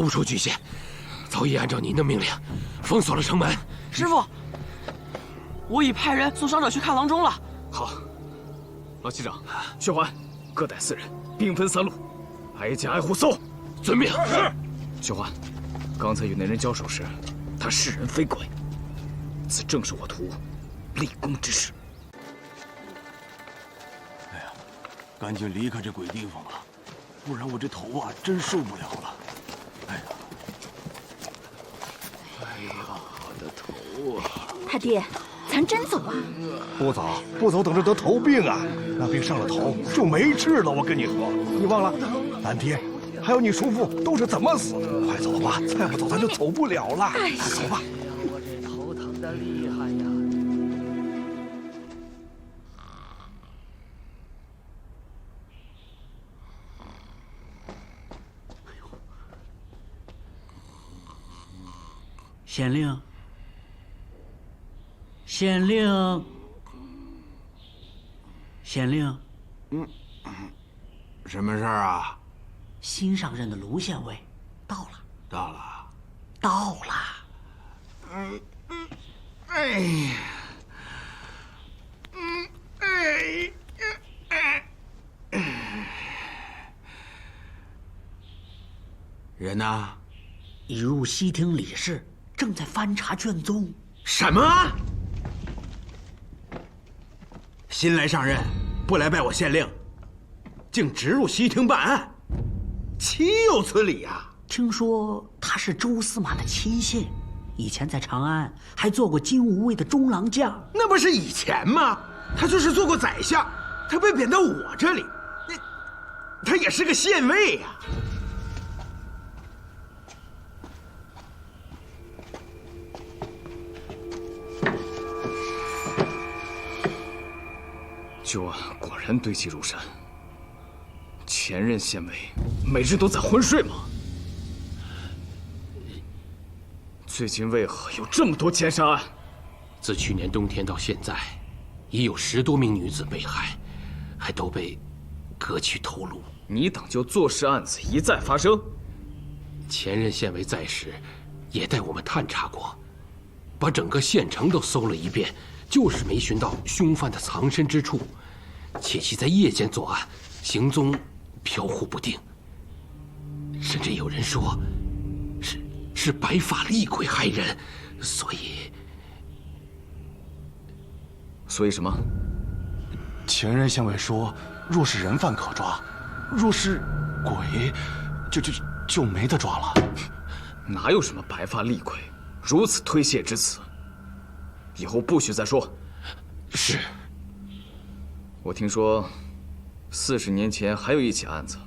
逃不出局限，早已按照您的命令封锁了城门。师傅，我已派人送伤者去看郎中了。好，老旗长，薛环，各带4人，兵分3路，挨家挨户搜。遵命。是。薛环，刚才与那人交手时，他是人非鬼，此正是我徒立功之时。哎呀，赶紧离开这鬼地方吧，不然我这头啊真受不了了。哎呀，哎呀，我的头啊！太弟，咱真走啊？不走，不走，等着得头病啊！那病上了头就没治了。我跟你说，你忘了，蓝爹还有你叔父都是怎么死的？快走吧，再不走咱就走不了了。走吧。我这头疼的厉害呀！县令，县令，县令，什么事儿啊？新上任的卢县尉到了，到了。到了。哎呀，人呢？已入西厅理事，正在翻查卷宗。什么？新来上任，不来拜我县令，竟直入西厅办案，岂有此理呀！听说他是周司马的亲信，以前在长安还做过金吾卫的中郎将。那不是以前吗？他就是做过宰相，他被贬到我这里，他也是个县尉呀。旧案果然堆积如山。前任县尉每日都在昏睡吗？最近为何有这么多奸杀案？自去年冬天到现在，已有10多名女子被害，还都被割去头颅。你党就坐实案子一再发生。前任县尉在时，也带我们探查过，把整个县城都搜了一遍，就是没寻到凶犯的藏身之处，且其在夜间作案，行踪飘忽不定，甚至有人说是白发厉鬼害人，所以什么？前任县尉说，若是人犯可抓，若是鬼，就没得抓了。哪有什么白发厉鬼，如此推卸之词，以后不许再说。是。我听说，40年前还有一起案子，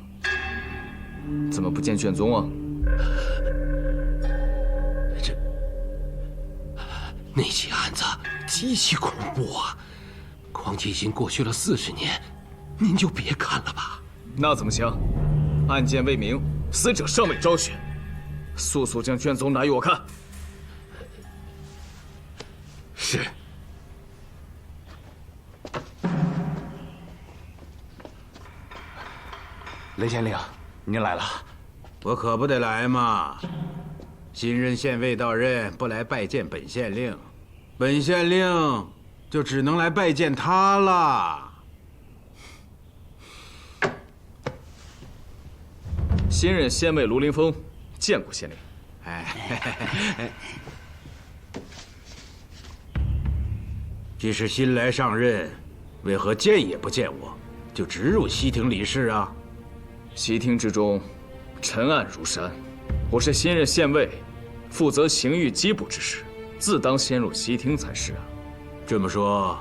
怎么不见卷宗啊？那起案子极其恐怖啊！况且已经过去了40年，您就别看了吧。那怎么行？案件未明，死者尚未昭雪，速速将卷宗拿与我看。是。雷县令，您来了。我可不得来嘛！新任县尉到任，不来拜见本县令，本县令就只能来拜见他了。新任县尉卢凌风见过县令。既是新来上任，为何见也不见我，就直入西庭理事啊？西厅之中，尘案如山。我是新任县尉，负责刑狱缉捕之事，自当先入西厅才是啊。这么说，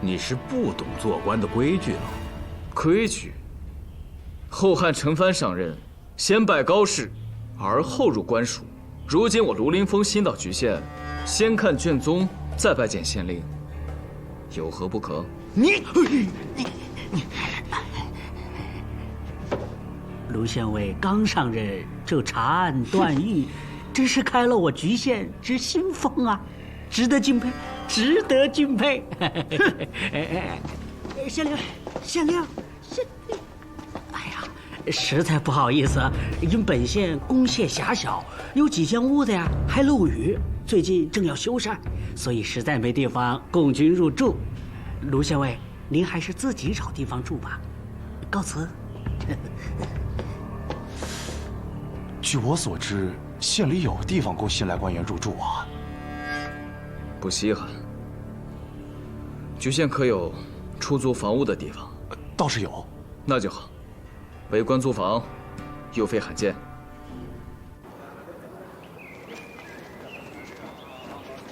你是不懂做官的规矩了？规矩？后汉陈蕃上任，先拜高士，而后入官署。如今我卢凌风新到局县，先看卷宗，再拜见县令，有何不可？你卢县尉刚上任就查案断狱，真是开了我局县之新风啊，值得敬佩，值得敬佩。县令，县令，县令，哎呀，实在不好意思，因本县公廨狭小，有几间屋子呀还漏雨，最近正要修缮，所以实在没地方供君入住。卢县尉，您还是自己找地方住吧。告辞。据我所知，县里有地方供新来官员入住啊。不稀罕。局县可有出租房屋的地方？倒是有。那就好。为官租房，又非罕见。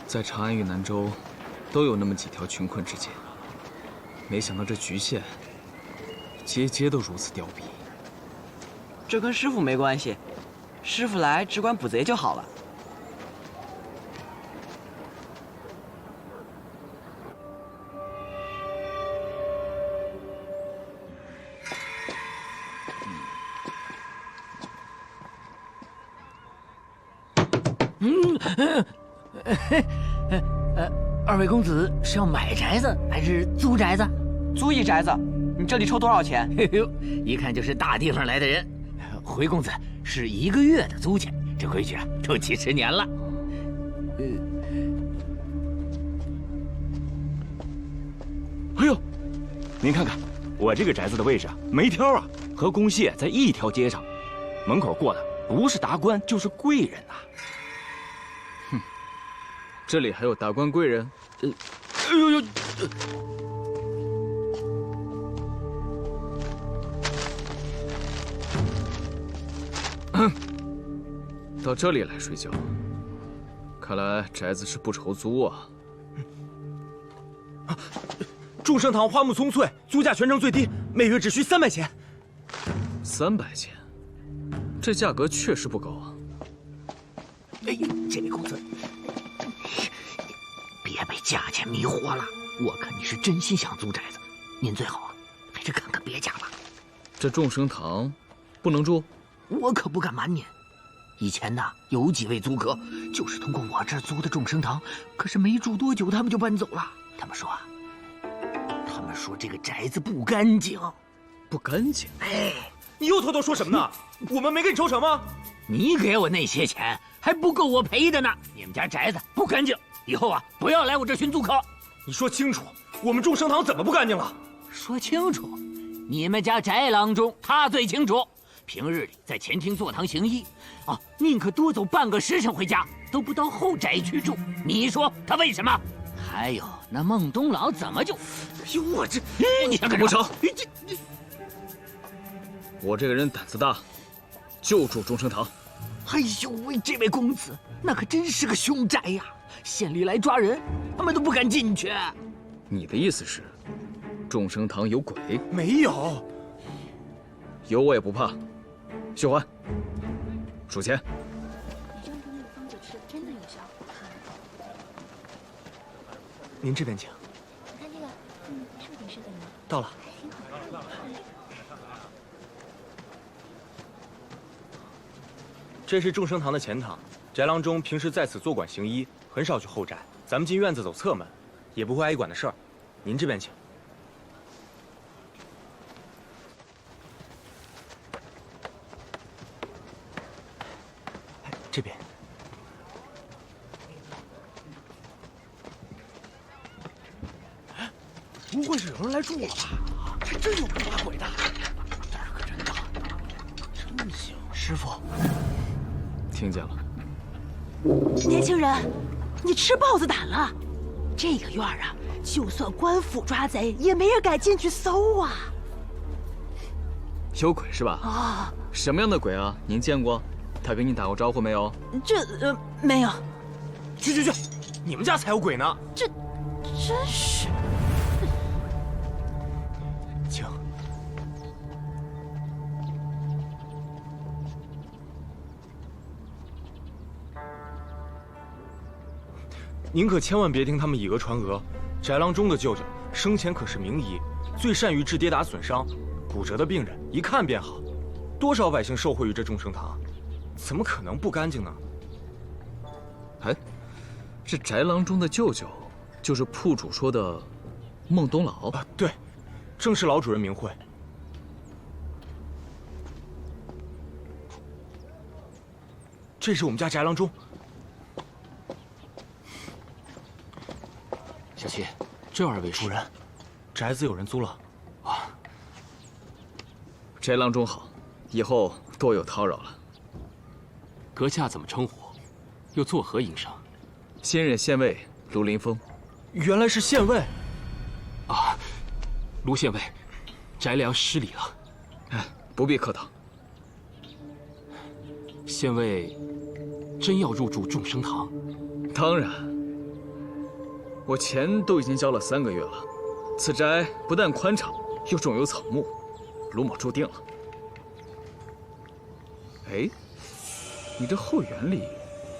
在长安与南州，都有那么几条穷困之街。没想到这局县，街街都如此凋敝。这跟师傅没关系，师傅来只管捕贼就好了。二位公子是要买宅子还是租宅子？租一宅子，你这里抽多少钱？嘿呦，一看就是大地方来的人。回公子是1个月的租钱，这规矩啊都几10年了。哎呦，您看看我这个宅子的位置啊，没挑啊，和公廨在一条街上，门口过的不是达官就是贵人呐。哼，这里还有达官贵人？哎呦呦！到这里来睡觉，看来宅子是不愁租啊。众生堂花木葱翠，租价全城最低，每月只需300钱。300钱，这价格确实不高啊。哎呦，这位公子，别被价钱迷惑了。我看你是真心想租宅子，您最好啊，还是看看别家吧。这众生堂不能住？我可不敢瞒您。以前呢，有几位租客就是通过我这儿租的众生堂，可是没住多久，他们就搬走了。他们说这个宅子不干净，不干净？哎，你又偷偷说什么呢？我们没给你抽成吗？你给我那些钱还不够我赔的呢。你们家宅子不干净，以后啊不要来我这寻租客。你说清楚，我们众生堂怎么不干净了？说清楚，你们家宅郎中他最清楚。平日里在前厅坐堂行医，宁可多走半个时辰回家，都不到后宅去住。你说他为什么？还有那孟东老怎么就……哟，我这你想干不成？这我这个人胆子大，就住众生堂。哎呦喂，这位公子，那可真是个凶宅呀！县里来抓人，他们都不敢进去。你的意思是，众生堂有鬼？没有，有我也不怕。秀环，数钱。你这样的那个方子吃真的有效。您这边请。你看这个，是不是挺适合你的？到了。这是众生堂的前堂，翟郎中平时在此坐馆行医，很少去后宅。咱们进院子走侧门，也不会挨管的事儿。您这边请。这边。不会是有人来住了吧？还真有人抓鬼的，这儿可真大，真行。师傅，听见了。年轻人，你吃豹子胆了？这个院儿啊，就算官府抓贼，也没人敢进去搜啊。有鬼是吧？啊，什么样的鬼啊？您见过？他跟你打过招呼没有？没有。去，你们家才有鬼呢！真是。请。您可千万别听他们以讹传讹。翟郎中的舅舅生前可是名医，最善于治跌打损伤，骨折的病人一看便好。多少百姓受惠于这众生堂，怎么可能不干净呢？哎，这翟郎中的舅舅，就是铺主说的孟东老啊，对，正是老主人名讳。这是我们家翟郎中。小七，这二位主人，宅子有人租了。翟郎中好，以后多有叨扰了。阁下怎么称呼？又作何营生？新任县尉卢林峰。原来是县尉。啊，卢县尉，翟良失礼了。哎，不必客套。县尉真要入住众生堂？当然，我钱都已经交了3个月了。此宅不但宽敞，又种有草木，卢某住定了。哎，你这后园里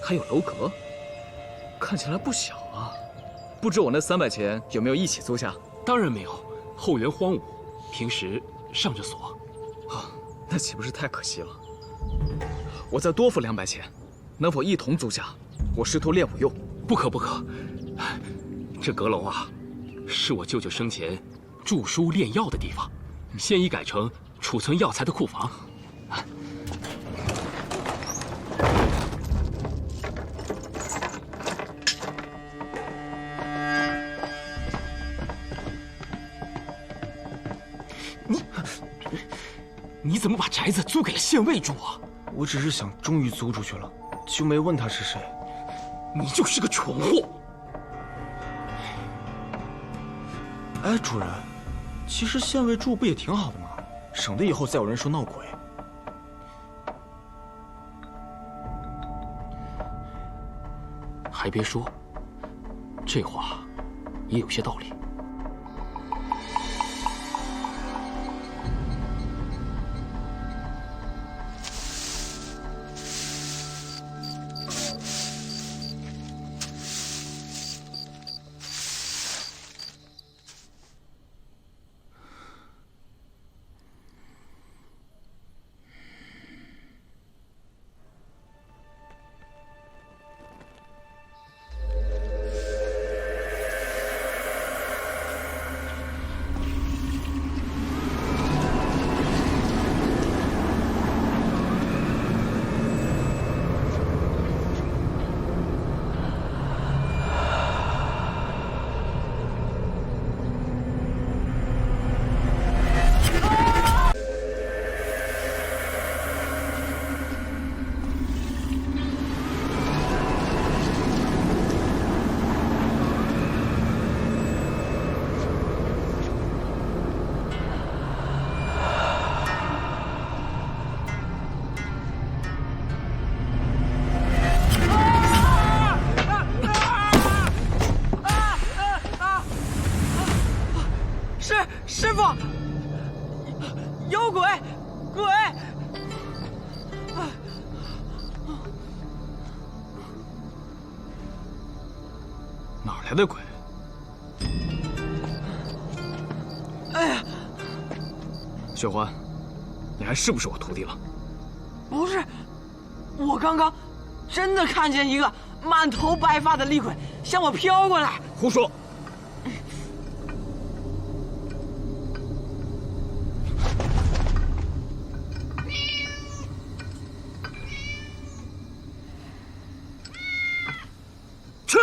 还有楼阁，看起来不小啊。不知我那300钱有没有一起租下？当然没有，后园荒芜，平时上着锁。啊，那岂不是太可惜了？我再多付200钱，能否一同租下？我师徒练武用。不可不可，这阁楼啊，是我舅舅生前著书炼药的地方，现已改成储存药材的库房。你怎么把宅子租给了县尉住啊？我只是想终于租出去了，就没问他是谁。你就是个蠢货！哎，主人，其实县尉住不也挺好的吗？省得以后再有人说闹鬼。还别说，这话也有些道理。师傅，有鬼！鬼！哪儿来的鬼？哎呀，雪环，你还是不是我徒弟了？不是，我刚刚真的看见一个满头白发的厉鬼向我飘过来。胡说！去！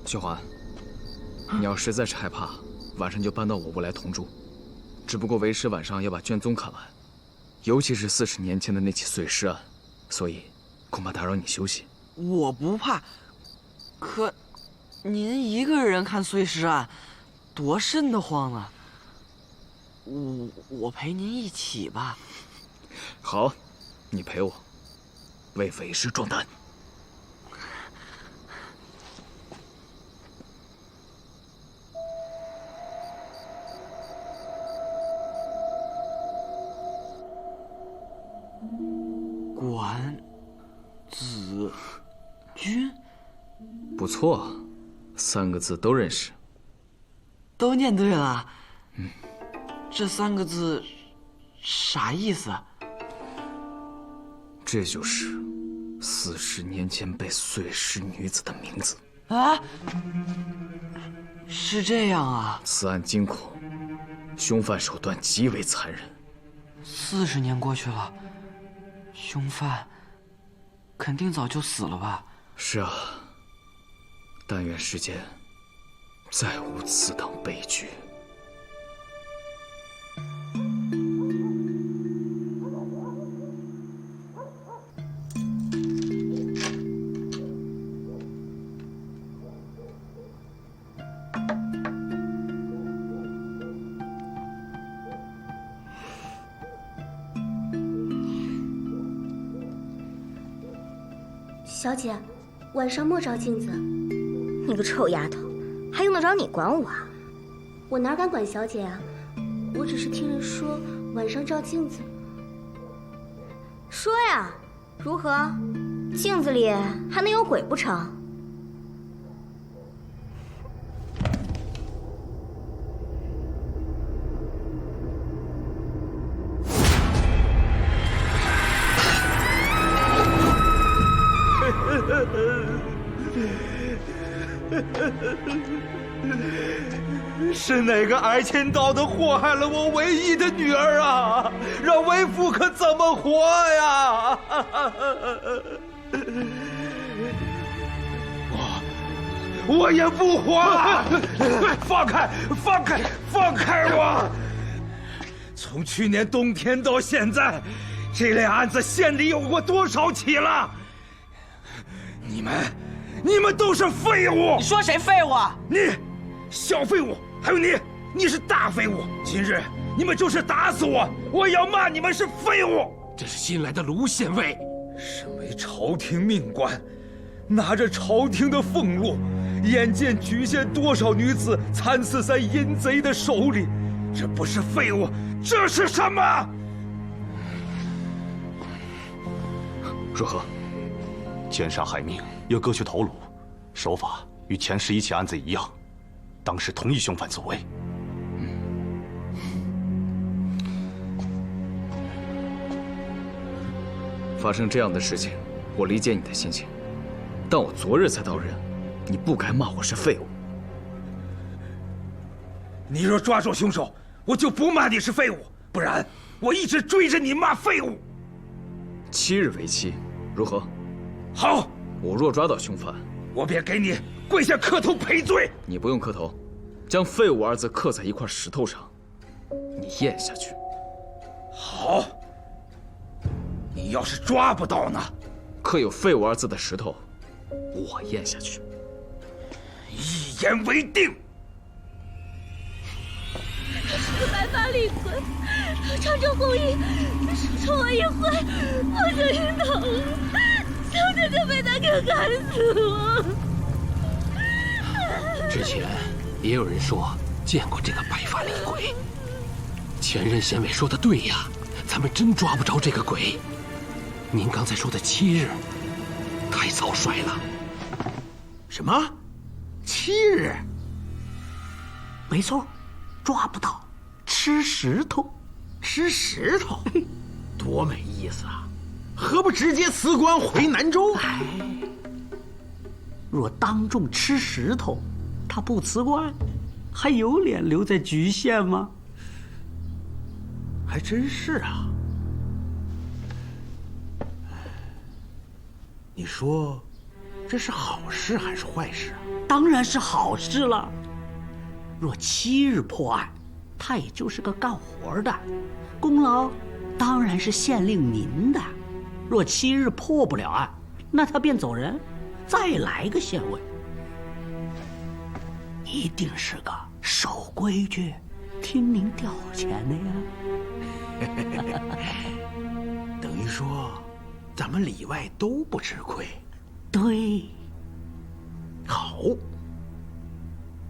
雪环，你要实在是害怕，晚上就搬到我屋来同住。只不过为师晚上要把卷宗看完，尤其是40年前的那起碎尸案，所以恐怕打扰你休息。我不怕，可您一个人看碎尸案，多瘆得慌啊！我陪您一起吧。好，你陪我，为为师壮胆。管子君，不错，3个字都认识。都念对了。这3个字啥意思？这就是40年前被碎尸女子的名字。啊？是这样啊。此案惊恐，凶犯手段极为残忍。 40年过去了，凶犯肯定早就死了吧？是啊，但愿世间再无此等悲剧。小姐，晚上莫照镜子。你个臭丫头，还用得着你管我啊？我哪敢管小姐啊？我只是听人说晚上照镜子。说呀，如何？镜子里还能有鬼不成？是哪个二千刀的祸害了我唯一的女儿啊？让为父可怎么活呀？我也不活了！放开，放开，放开我！从去年冬天到现在，这类案子县里有过多少起了？你们都是废物！你说谁废物啊？你，小废物，还有你是大废物！今日你们就是打死我，我也要骂你们是废物！这是新来的卢县尉，身为朝廷命官，拿着朝廷的俸禄，眼见莒县多少女子惨死在淫贼的手里，这不是废物，这是什么？如何？奸杀害命，又割去头颅，手法与前11起案子一样，当时同一凶犯所为。发生这样的事情，我理解你的心情，但我昨日才到任，你不该骂我是废物。你若抓住凶手，我就不骂你是废物，不然我一直追着你骂废物。7日为期，如何？好，我若抓到凶犯，我便给你跪下磕头赔罪。你不用磕头，将“废物”二字刻在一块石头上，你咽下去。好。你要是抓不到呢？刻有“废物”二字的石头，我咽下去。一言为定。他是个白发厉鬼，穿着红衣，手冲我一挥，我就晕倒了，小姐就被他给害死了。之前也有人说见过这个白发厉鬼。前任县尉说的对呀，咱们真抓不着这个鬼。您刚才说的7日，太草率了。什么？7日？没错，抓不到，吃石头。吃石头，多没意思啊！何不直接辞官回南州？哎，若当众吃石头，他不辞官，还有脸留在莒县吗？还真是啊。你说，这是好事还是坏事啊？当然是好事了。若7日破案，他也就是个干活的，功劳当然是县令您的。若7日破不了案，那他便走人，再来个县尉。一定是个守规矩、听您调遣的呀。等于说，咱们里外都不吃亏。对。好，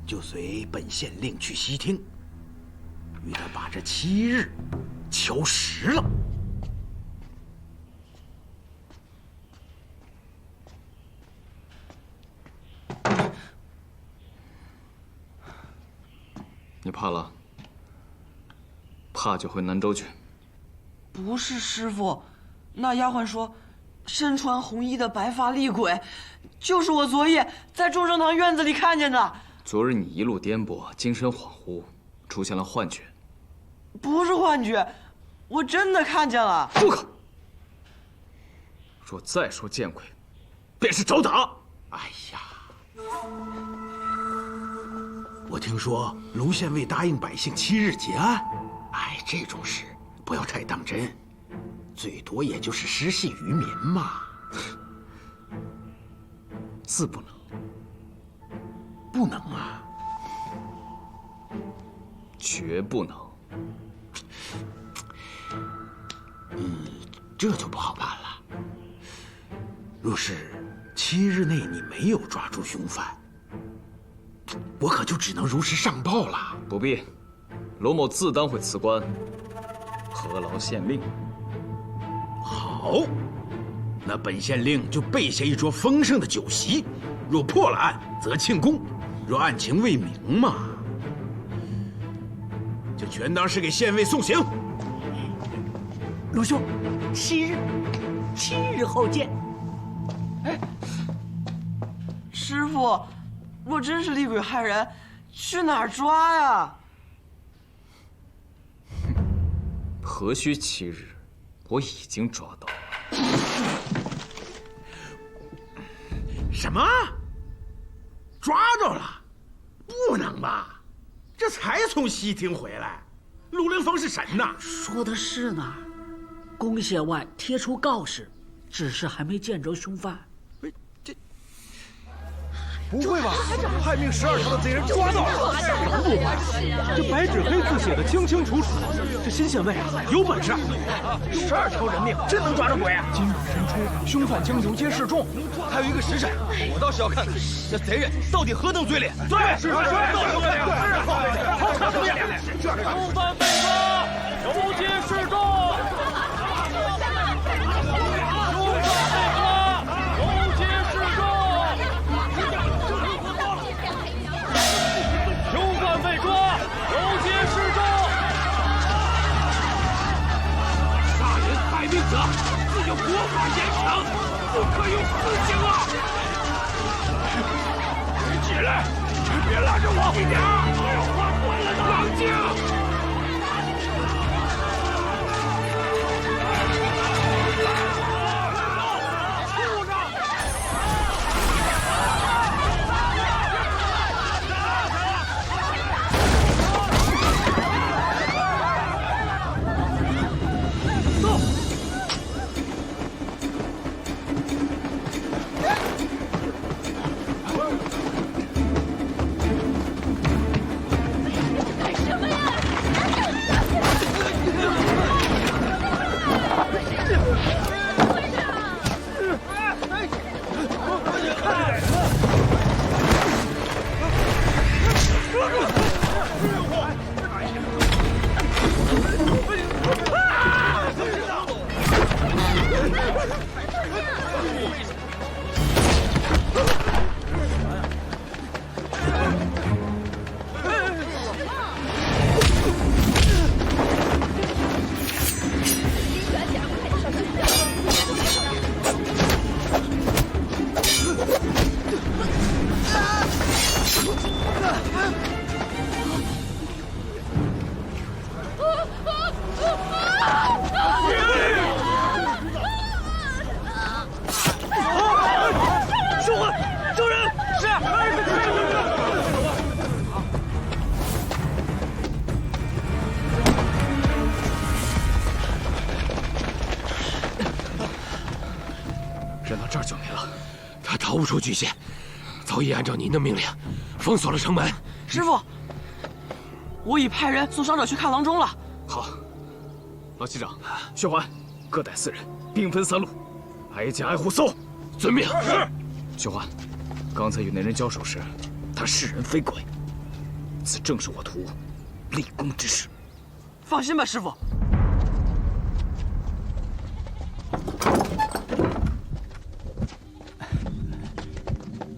就随本县令去西厅，与他把这7日敲实了。你怕了？怕就回南州去。不是师傅，那丫鬟说，身穿红衣的白发厉鬼，就是我昨夜在众生堂院子里看见的。昨日你一路颠簸，精神恍惚，出现了幻觉。不是幻觉，我真的看见了。住口！若再说见鬼，便是找打。哎呀，我听说卢县尉答应百姓7日结案，哎，这种事不要太当真，最多也就是失信于民嘛。自不能，不能啊，绝不能。这就不好办了。若是7日内你没有抓住凶犯，我可就只能如实上报了。不必，罗某自当会辞官，何劳县令？好，那本县令就备下一桌丰盛的酒席，若破了案，则庆功；若案情未明嘛，就全当是给县尉送行。卢兄，7日后见。哎，师傅，若真是厉鬼害人，去哪儿抓呀？何须7日？我已经抓到了。什么？抓着了？不能吧？这才从西庭回来，陆凌风是神呐！说的是呢。公县外贴出告示，只是还没见着凶犯。不会吧？害命12条的贼人抓到了！不会，这白纸黑字写的清清楚楚，这新县尉啊有本事！12条人命真能抓着鬼啊！今日申出，凶犯将游街示众，还有一个时辰，我倒是要看看这贼人到底何等嘴脸！对，是到底何等嘴脸！凶犯被抓，游街示众。自有国法严惩，不可用私刑啊！起来，别拉着我！一点儿，话惯了的，冷静！人到这儿就没了，他逃不出局限，早已按照您的命令封锁了城门。师傅，我已派人送伤者去看郎中了。好，老县长、薛环，各带4人，兵分3路，挨家挨户搜。遵命。是。薛环，刚才与那人交手时，他是人非鬼，此正是我图立功之事。放心吧，师傅。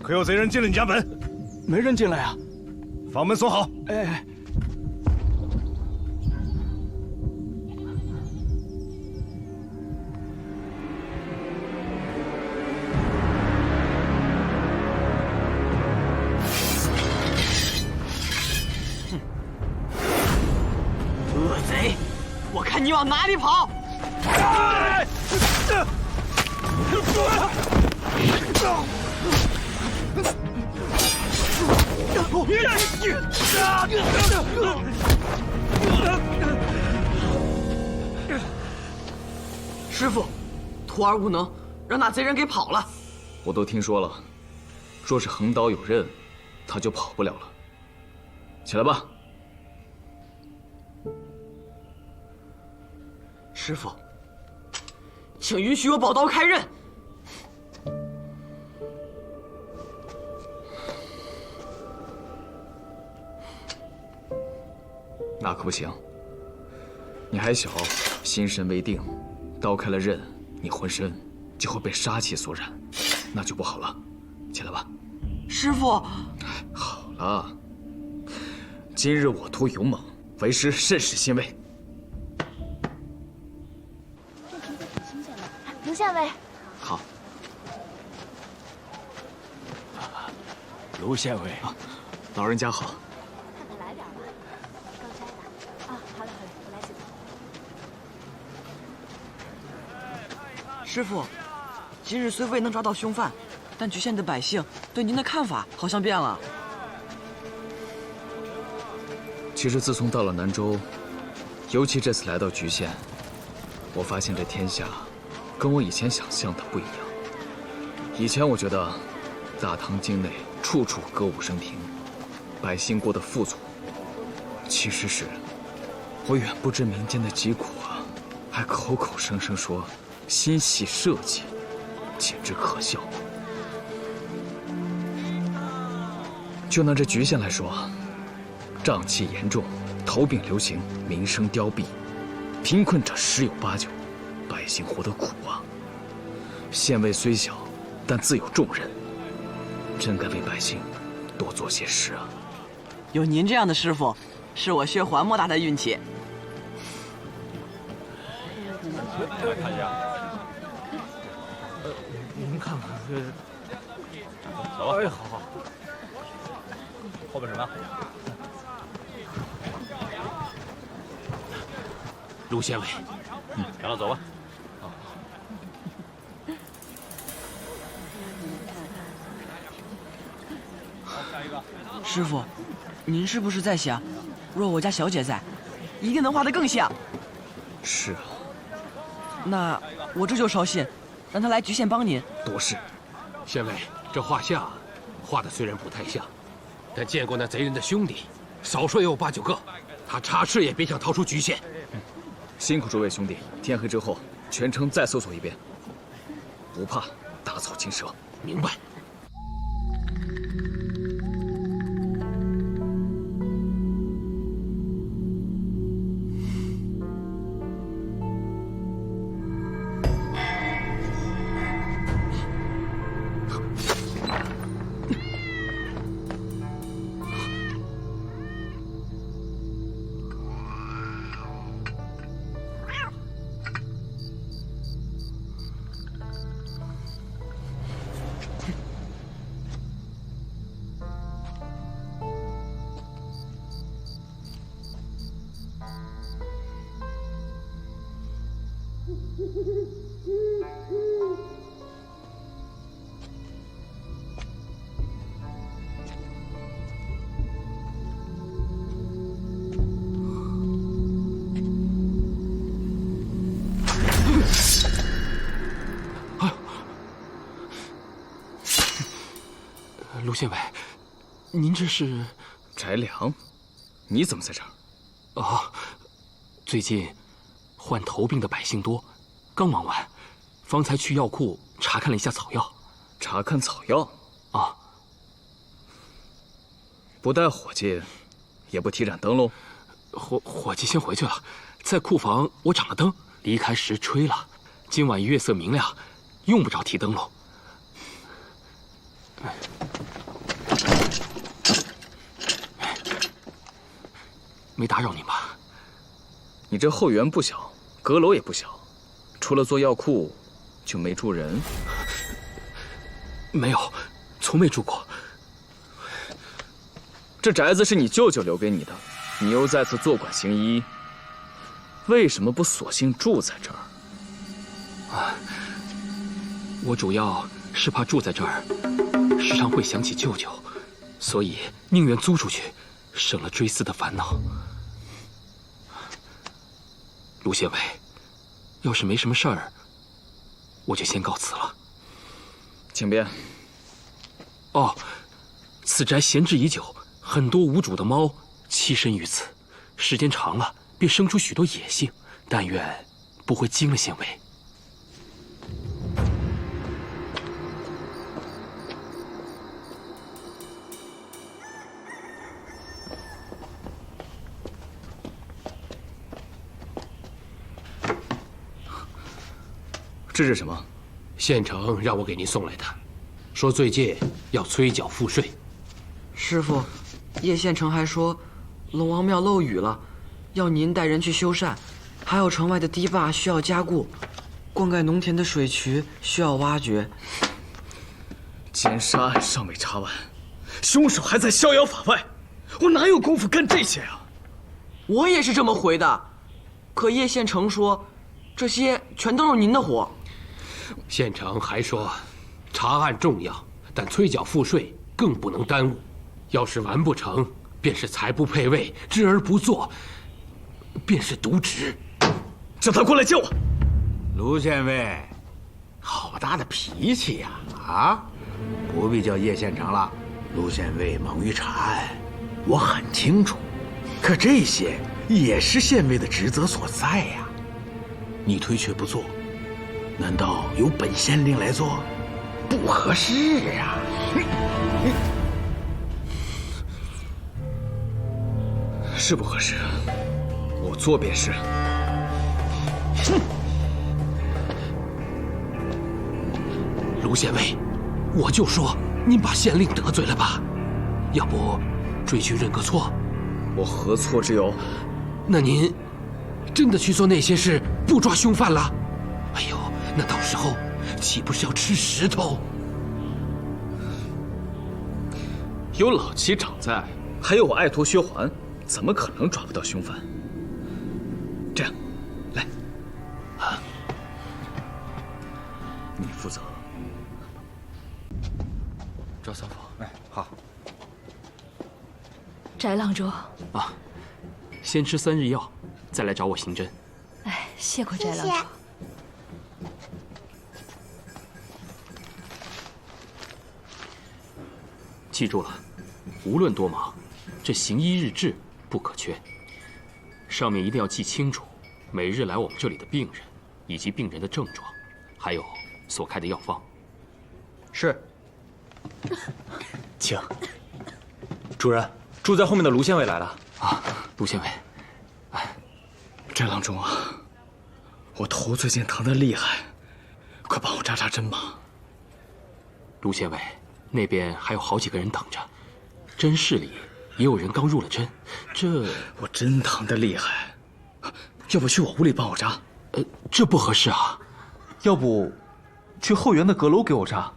可有贼人进了你家门？没人进来呀。房门锁好。哎。恶贼，我看你往哪里跑！师傅，徒儿无能，让那贼人给跑了。我都听说了，若是横刀有刃，他就跑不了了。起来吧。师傅，请允许我宝刀开刃。那可不行，你还小，心神未定，刀开了刃，你浑身就会被杀气所染，那就不好了。起来吧。师傅，好了，今日我徒勇猛，为师甚是欣慰。卢县尉，好。卢县尉，老人家好。看看来点吧，刚摘的。啊，好嘞好嘞，我来几个。师傅，今日虽未能抓到凶犯，但局县的百姓对您的看法好像变了。其实自从到了南州，尤其这次来到局县，我发现这天下跟我以前想象的不一样。以前我觉得大唐境内处处歌舞升平，百姓过得富足。其实是我远不知民间的疾苦啊，还口口声声说心系社稷，简直可笑。就拿这局县来说，瘴气严重，头病流行，民生凋敝，贫困者十有八九，百姓活得苦啊。县尉虽小，但自有重任，真该为百姓多做些事啊。有您这样的师傅，是我薛环莫大的运气。看一下，您看看这，走吧。哎，好好。后边什么？卢县尉，行了，走吧。师傅，您是不是在想，若我家小姐在，一定能画得更像？是啊。那我这就捎信，让他来局县帮您。多事。县尉，这画像画的虽然不太像，但见过那贼人的兄弟，少说也有8、9个。他插翅也别想逃出局县。辛苦诸位兄弟，天黑之后全城再搜索一遍，不怕打草惊蛇。明白。卢县尉，您这是？翟良，你怎么在这儿？哦，最近患头病的百姓多，刚忙完，方才去药库查看了一下草药。查看草药？啊。不带伙计，也不提盏灯喽？伙计先回去了，在库房我长了灯，离开时吹了。今晚月色明亮，用不着提灯笼。没打扰您吧？你这后园不小，阁楼也不小，除了做药库，就没住人？没有，从没住过。这宅子是你舅舅留给你的，你又在此坐馆行医，为什么不索性住在这儿？啊，我主要是怕住在这儿，时常会想起舅舅，所以宁愿租出去，省了追思的烦恼。卢县尉，要是没什么事儿，我就先告辞了。请便。哦，此宅闲置已久，很多无主的猫栖身于此，时间长了便生出许多野性，但愿不会惊了县尉。这是什么？县城让我给您送来的，说最近要催缴赋税。师傅，叶县城还说，龙王庙漏雨了，要您带人去修缮，还有城外的堤坝需要加固，灌溉农田的水渠需要挖掘。奸杀案尚未查完，凶手还在逍遥法外，我哪有功夫干这些啊？我也是这么回的，可叶县城说，这些全都是您的活。县城还说，查案重要，但催缴赋税更不能耽误。要是完不成，便是才不配位，知而不做，便是渎职。叫他过来见我。卢县尉，好大的脾气呀！啊，不必叫叶县城了。卢县尉忙于查案，我很清楚，可这些也是县尉的职责所在呀。你推却不做，难道由本县令来做？不合适啊！是不合适，我做便是。卢县尉，我就说您把县令得罪了吧？要不追去认个错？我何错之有？那您真的去做那些事，不抓凶犯了？哎呦，那到时候岂不是要吃石头？有老七长在，还有我爱徒薛环，怎么可能抓不到凶犯？这样，来，你负责。赵三房，哎，好。翟郎中，啊，先吃3日药，再来找我行针。哎，谢过翟郎中。记住了，无论多忙，这行医日志不可缺。上面一定要记清楚每日来我们这里的病人，以及病人的症状，还有所开的药方。是。请。主人，住在后面的卢县尉来了。啊，卢县尉。哎，翟郎中啊，我头最近疼得厉害，快帮我扎扎针吧。卢县尉，那边还有好几个人等着，针室里也有人刚入了针，这我真疼得厉害，要不去我屋里帮我扎？这不合适啊。要不去后园的阁楼给我扎？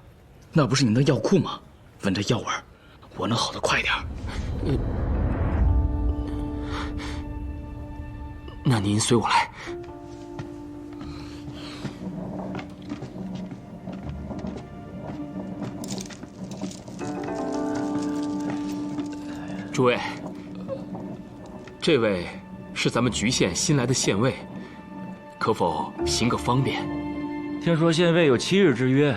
那不是你的药库吗？闻着药味儿，我能好得快点。那您随我来。诸位，这位是咱们局县新来的县尉，可否行个方便？听说县尉有7日之约，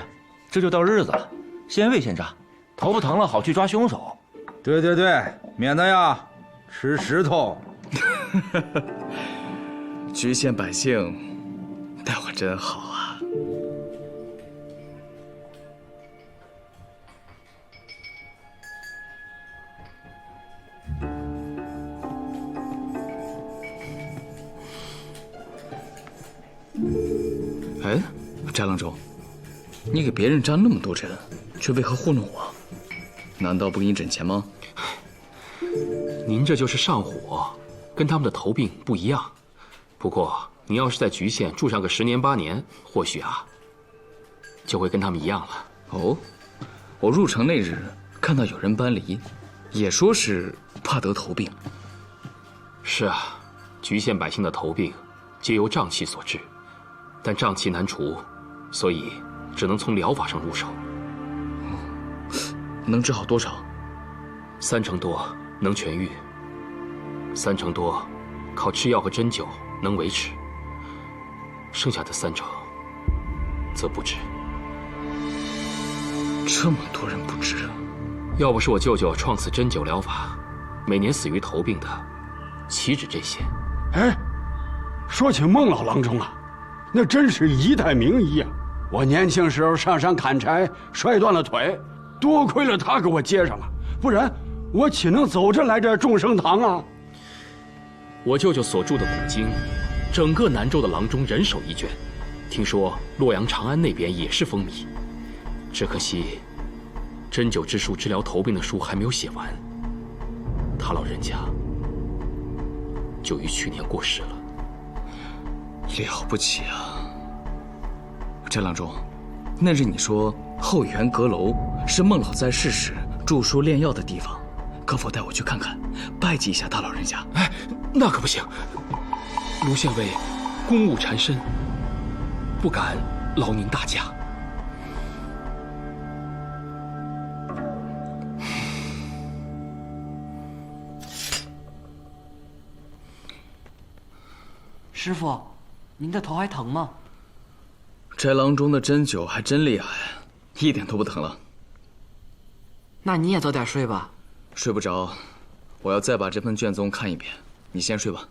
这就到日子了。县尉先扎，头发疼了好去抓凶手。对对对，免得呀吃石头。局县百姓待我真好啊。哎，翟郎中，你给别人扎那么多针，却为何糊弄我？难道不给你诊钱吗？您这就是上火，跟他们的头病不一样。不过您要是在局县住上个10年8年，或许啊，就会跟他们一样了。哦，我入城那日看到有人搬离，也说是怕得头病。是啊，局县百姓的头病，皆由瘴气所致。但瘴气难除，所以只能从疗法上入手。能治好多少？3成多能痊愈，3成多靠吃药和针灸能维持，剩下的3成则不治。这么多人不治，要不是我舅舅创此针灸疗法，每年死于头病的岂止这些？哎，说起孟老郎中啊，那真是一代名医啊！我年轻时候上山砍柴摔断了腿，多亏了他给我接上了，不然我岂能走着来这众生堂啊？我舅舅所著的古经，整个南州的郎中人手一卷，听说洛阳长安那边也是风靡。只可惜，针灸之术治疗头病的书还没有写完，他老人家就于去年过世了。了不起啊！翟郎中，那日你说后园阁楼是孟老在世时著书炼药的地方，可否带我去看看，拜祭一下大老人家？哎，那可不行，卢县尉公务缠身，不敢劳您大驾。师傅，您的头还疼吗？翟郎中的针灸还真厉害，一点都不疼了。那你也早点睡吧。睡不着，我要再把这份卷宗看一遍。你先睡吧。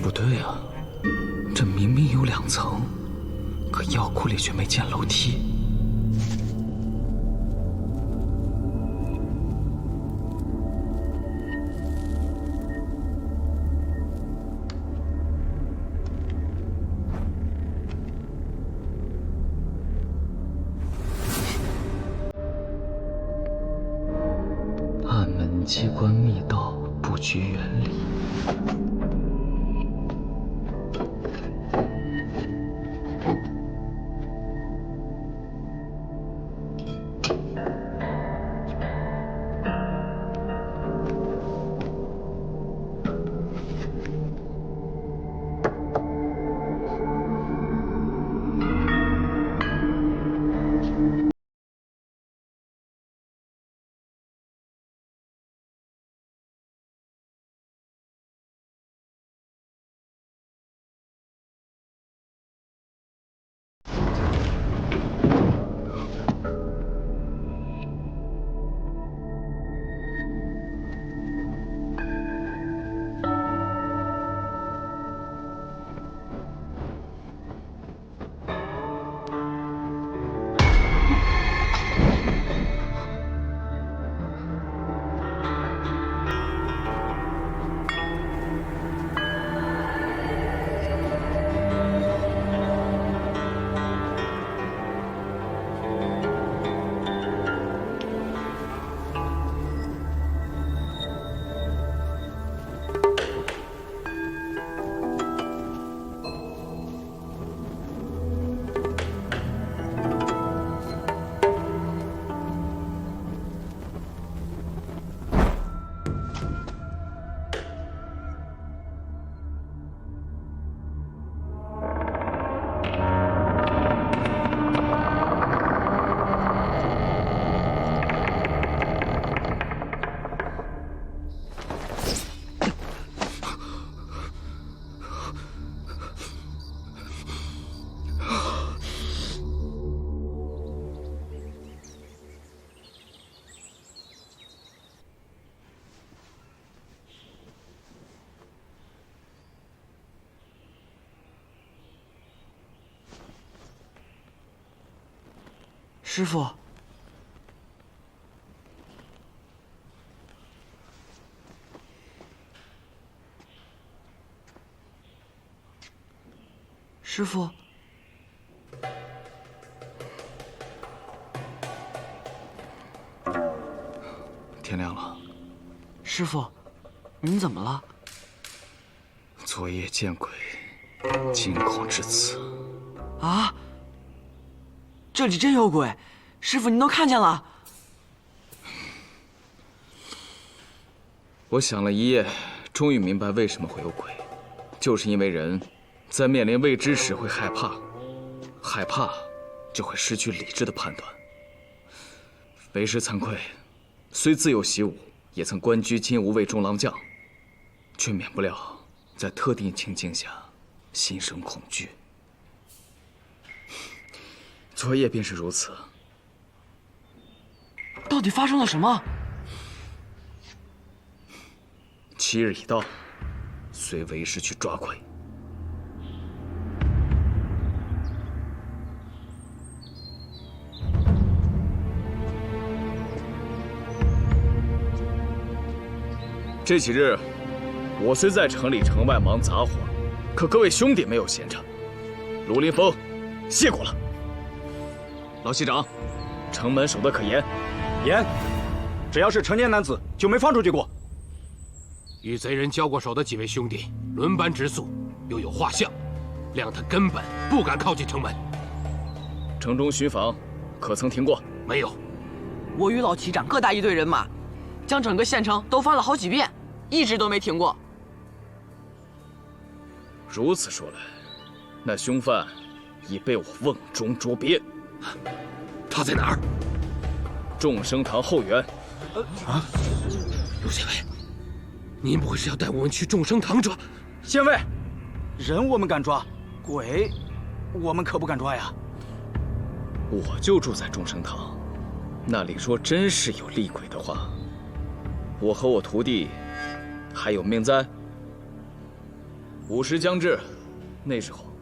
不对啊，这明明有2层，可药库里却没建楼梯。暗门机关密道，布局原理。师傅。师傅，天亮了。师傅，您怎么了？昨夜见鬼，惊恐至此。啊！这里真有鬼！师傅，您都看见了？我想了一夜，终于明白为什么会有鬼，就是因为人在面临未知时会害怕，害怕就会失去理智的判断。为师惭愧，虽自幼习武，也曾官居金吾卫中郎将，却免不了在特定情境下心生恐惧。昨夜便是如此。到底发生了什么？7日已到，随为师去抓鬼。这几日，我虽在城里城外忙杂活，可各位兄弟没有闲着。卢林峰，谢过了。老西长，城门守得可严？严，只要是成年男子就没放出去过。与贼人交过手的几位兄弟轮班直宿，又有画像，谅他根本不敢靠近城门。城中巡防可曾停过？没有。我与老旗长各带一队人马，将整个县城都翻了好几遍，一直都没停过。如此说来，那凶犯已被我瓮中捉鳖。他在哪儿？众生堂后园。陆县尉，您不会是要带我们去众生堂抓？县尉，人我们敢抓，鬼我们可不敢抓呀。我就住在众生堂，那里若真是有厉鬼的话，我和我徒弟还有命在。午时将至，那时候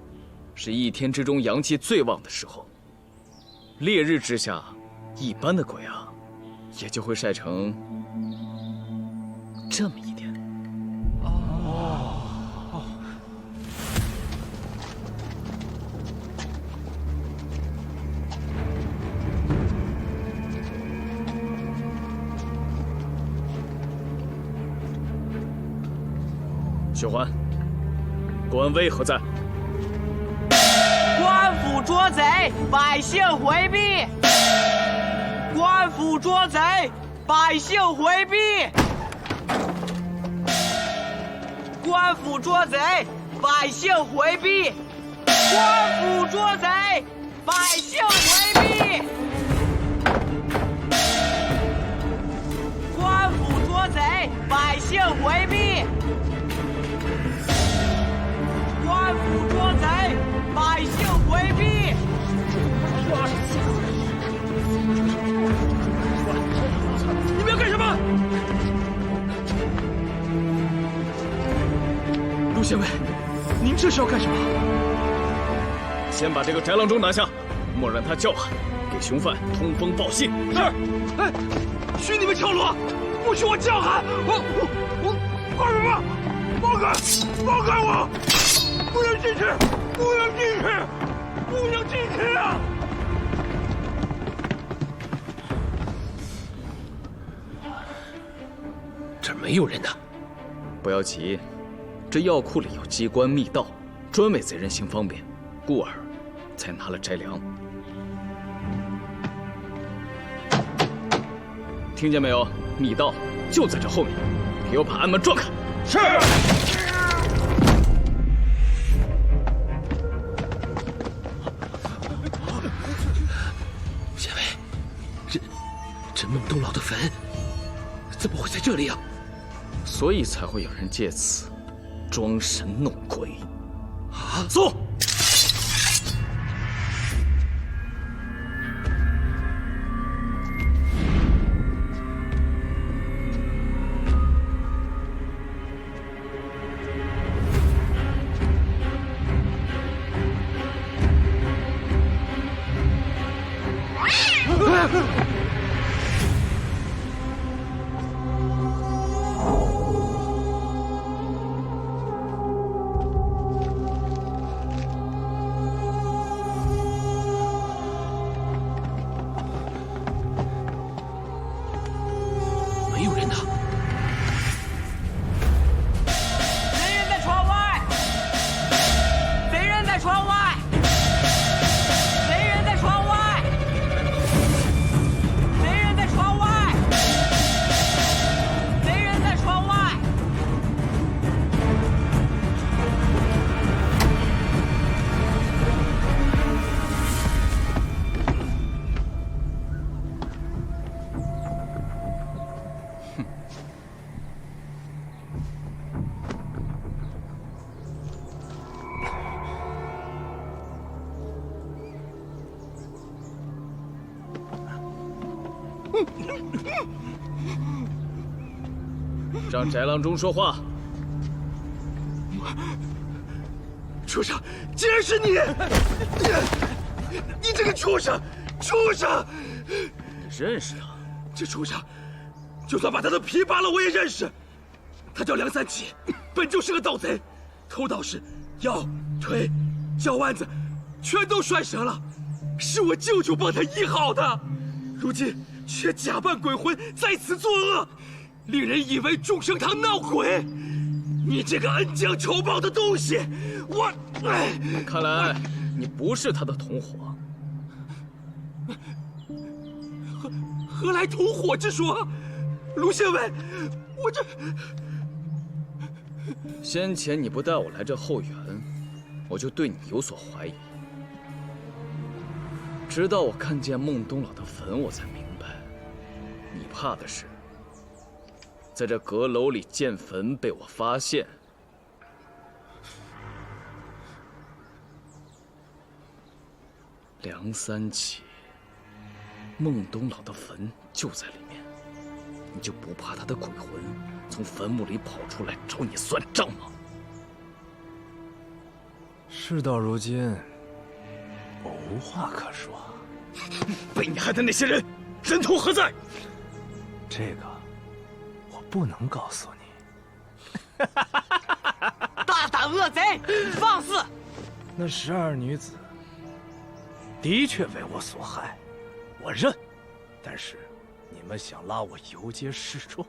是一天之中阳气最旺的时候。烈日之下，一般的鬼啊，也就会晒成这么一点。薛欢，官威何在？官府捉贼，百姓回避。官府捉贼，百姓回避。官府捉贼，百姓回避。官府捉贼，百姓回避。官府捉贼，百姓回避。官府捉贼，百姓回避。你们要干什么？陆县尉，您这是要干什么？先把这个翟郎中拿下，莫让他叫喊，给凶犯通风报信。是。哎，许你们敲锣，不许我叫喊！我干什么？放开我！不能进去！不能进去！不能进去啊！这儿没有人呢。不要急，这药库里有机关密道，专为贼人行方便，故而才拿了翟粮。听见没有？密道就在这后面，给我把暗门撞开。是。县尉，这孟东老的坟怎么会在这里啊？所以才会有人借此装神弄鬼。啊！走。没有人呐。贼人在窗外！贼人在窗外！贼人在窗外！贼人在窗外！贼人在窗外！让翟郎中说话。畜生，竟然是你！你这个畜生，畜生！认识他？这畜生，就算把他的皮扒了，我也认识。他叫梁三奇，本就是个盗贼，偷盗时腰、腿、脚腕子全都摔折了，是我舅舅帮他医好的，如今却假扮鬼魂在此作恶，令人以为众生堂闹鬼。你这个恩将仇报的东西，我……看来你不是他的同伙。何来同伙之说？卢县尉，我这……先前你不带我来这后园，我就对你有所怀疑。直到我看见孟东老的坟，我才明白，你怕的是在这阁楼里建坟被我发现。梁三奇，孟东老的坟就在里面，你就不怕他的鬼魂从坟墓里跑出来找你算账吗？事到如今，我无话可说。被你害的那些人，人头何在？这个我不能告诉你。大胆恶贼，放肆！那12女子的确为我所害，我认。但是你们想拉我游街示众，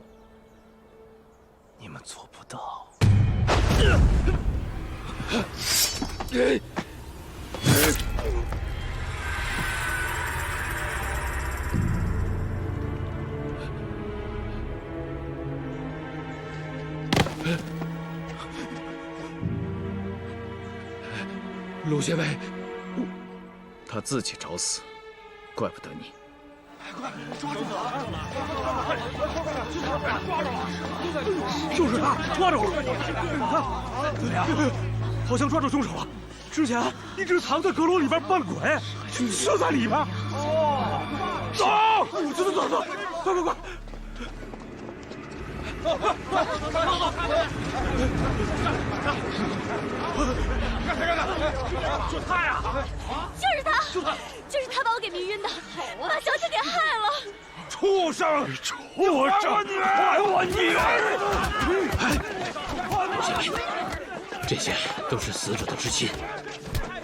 你们做不到。卢县尉，他自己找死，怪不得你。快抓住他！就是他，抓住！对呀，好像抓住凶手了。之前一直藏在阁楼里边扮鬼，就在里边。哦，走，走，快快快！就他呀！就是他，就是他把我给迷晕的，把小姐给害了。畜生！还我女儿！这些都是死者的至亲，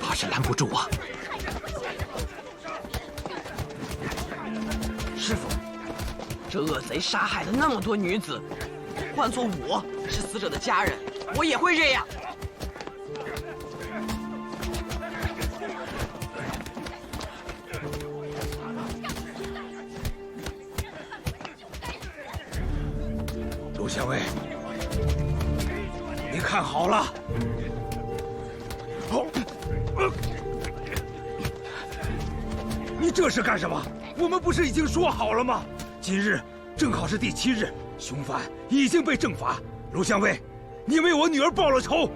怕是拦不住啊！师傅，这恶贼杀害了那么多女子，换做我是死者的家人，我也会这样。卢县尉，你看好了。你这是干什么？我们不是已经说好了吗？今日正好是第7日，凶犯已经被正法。卢县尉，你为我女儿报了仇。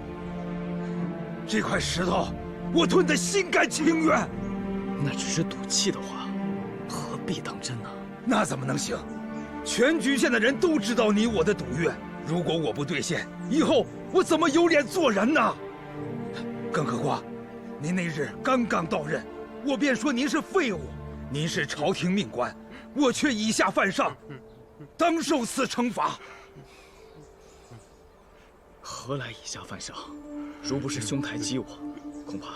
这块石头，我吞得心甘情愿。那只是赌气的话，何必当真呢？那怎么能行？全局县的人都知道你我的赌约，如果我不兑现，以后我怎么有脸做人呢？更何况，您那日刚刚到任，我便说您是废物，您是朝廷命官，我却以下犯上，当受此惩罚。何来以下犯上？如不是兄台激我，恐怕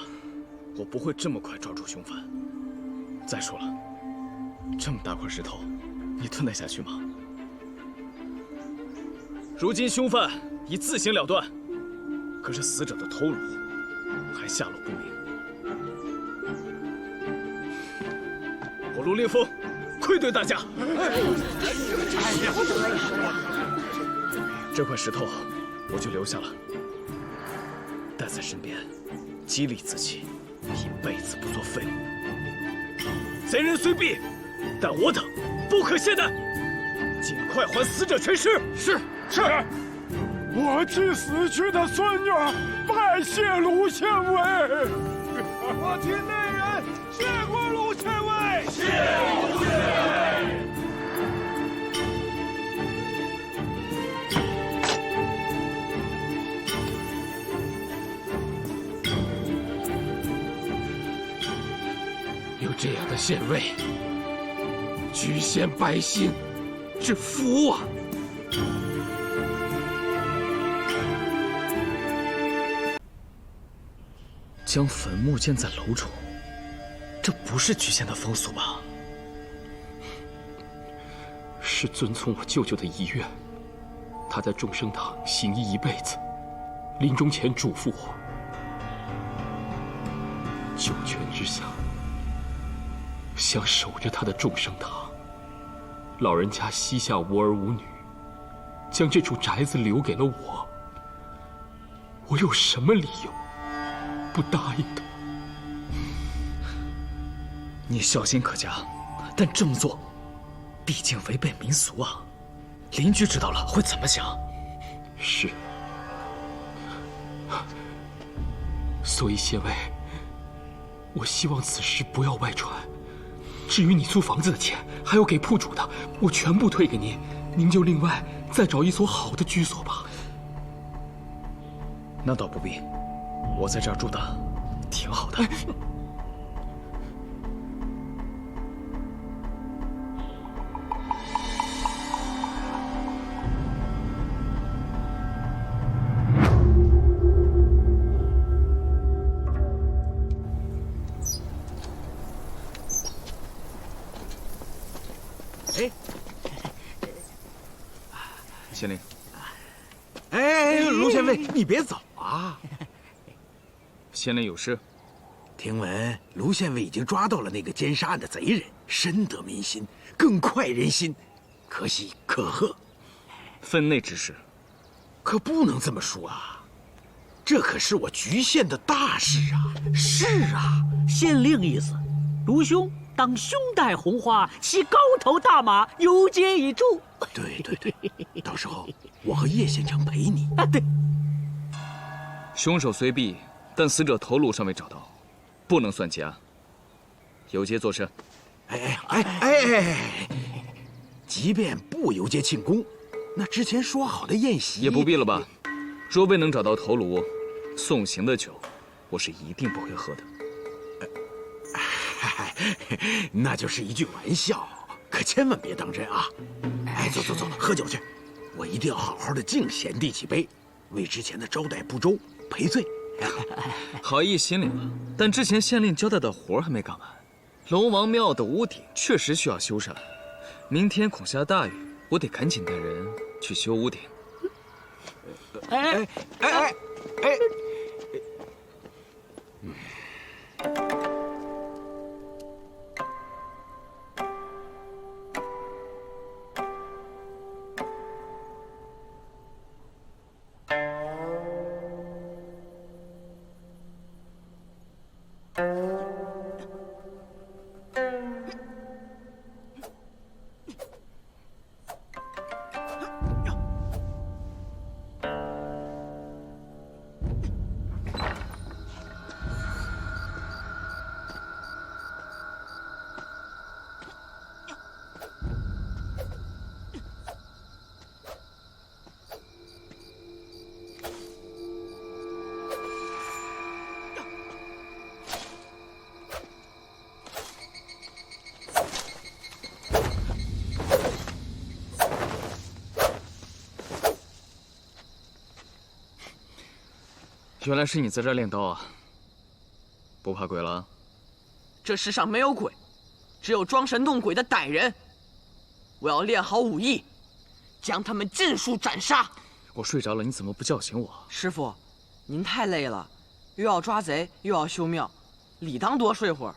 我不会这么快抓住凶犯。再说了，这么大块石头，你吞得下去吗？如今凶犯已自行了断，可是死者的头颅还下落不明。我陆凌风愧对大家。这块石头我就留下了，带在身边，激励自己一辈子不做废物。贼人虽毙，但我等不可懈怠，尽快还死者全尸。是。我替死去的孙女拜谢卢县尉。我替内人谢过卢县尉。谢卢县尉。有这样的县尉，举县百姓之福啊！将坟墓建在楼中，这不是莒县的风俗吧？是遵从我舅舅的遗愿，他在众生堂行医一辈子，临终前嘱咐我，九泉之下，想守着他的众生堂。老人家膝下无儿无女，将这处宅子留给了我，我有什么理由不答应的？你孝心可嘉，但这么做，毕竟违背民俗啊！邻居知道了会怎么想？是。所以县尉，我希望此事不要外传。至于你租房子的钱，还有给铺主的，我全部退给您，您就另外再找一所好的居所吧。那倒不必。我在这儿住的挺好的。哎，县令。哎，卢县尉，你别走啊！县令有事？听闻卢县尉已经抓到了那个奸杀案的贼人，深得民心，更快人心，可喜可贺。分内之事，可不能这么说啊！这可是我莒县的大事啊！是啊，县令意思，卢兄当胸戴红花，骑高头大马，游街一处。对对对，到时候我和叶县城陪你。啊，对。凶手虽毙，但死者头颅尚未找到，不能算结案。游街作甚？即便不游街庆功，那之前说好的宴席也不必了吧？若未能找到头颅，送行的酒，我是一定不会喝的。那就是一句玩笑，可千万别当真啊！哎，走，喝酒去！我一定要好好的敬贤弟几杯，为之前的招待不周赔罪。好意心领了，但之前县令交代的活还没干完。龙王庙的屋顶确实需要修缮，明天恐下大雨，我得赶紧带人去修屋顶。哎！原来是你在这儿练刀啊！不怕鬼了？这世上没有鬼，只有装神弄鬼的歹人。我要练好武艺，将他们尽数斩杀。我睡着了，你怎么不叫醒我？师傅，您太累了，又要抓贼，又要修庙，理当多睡会儿。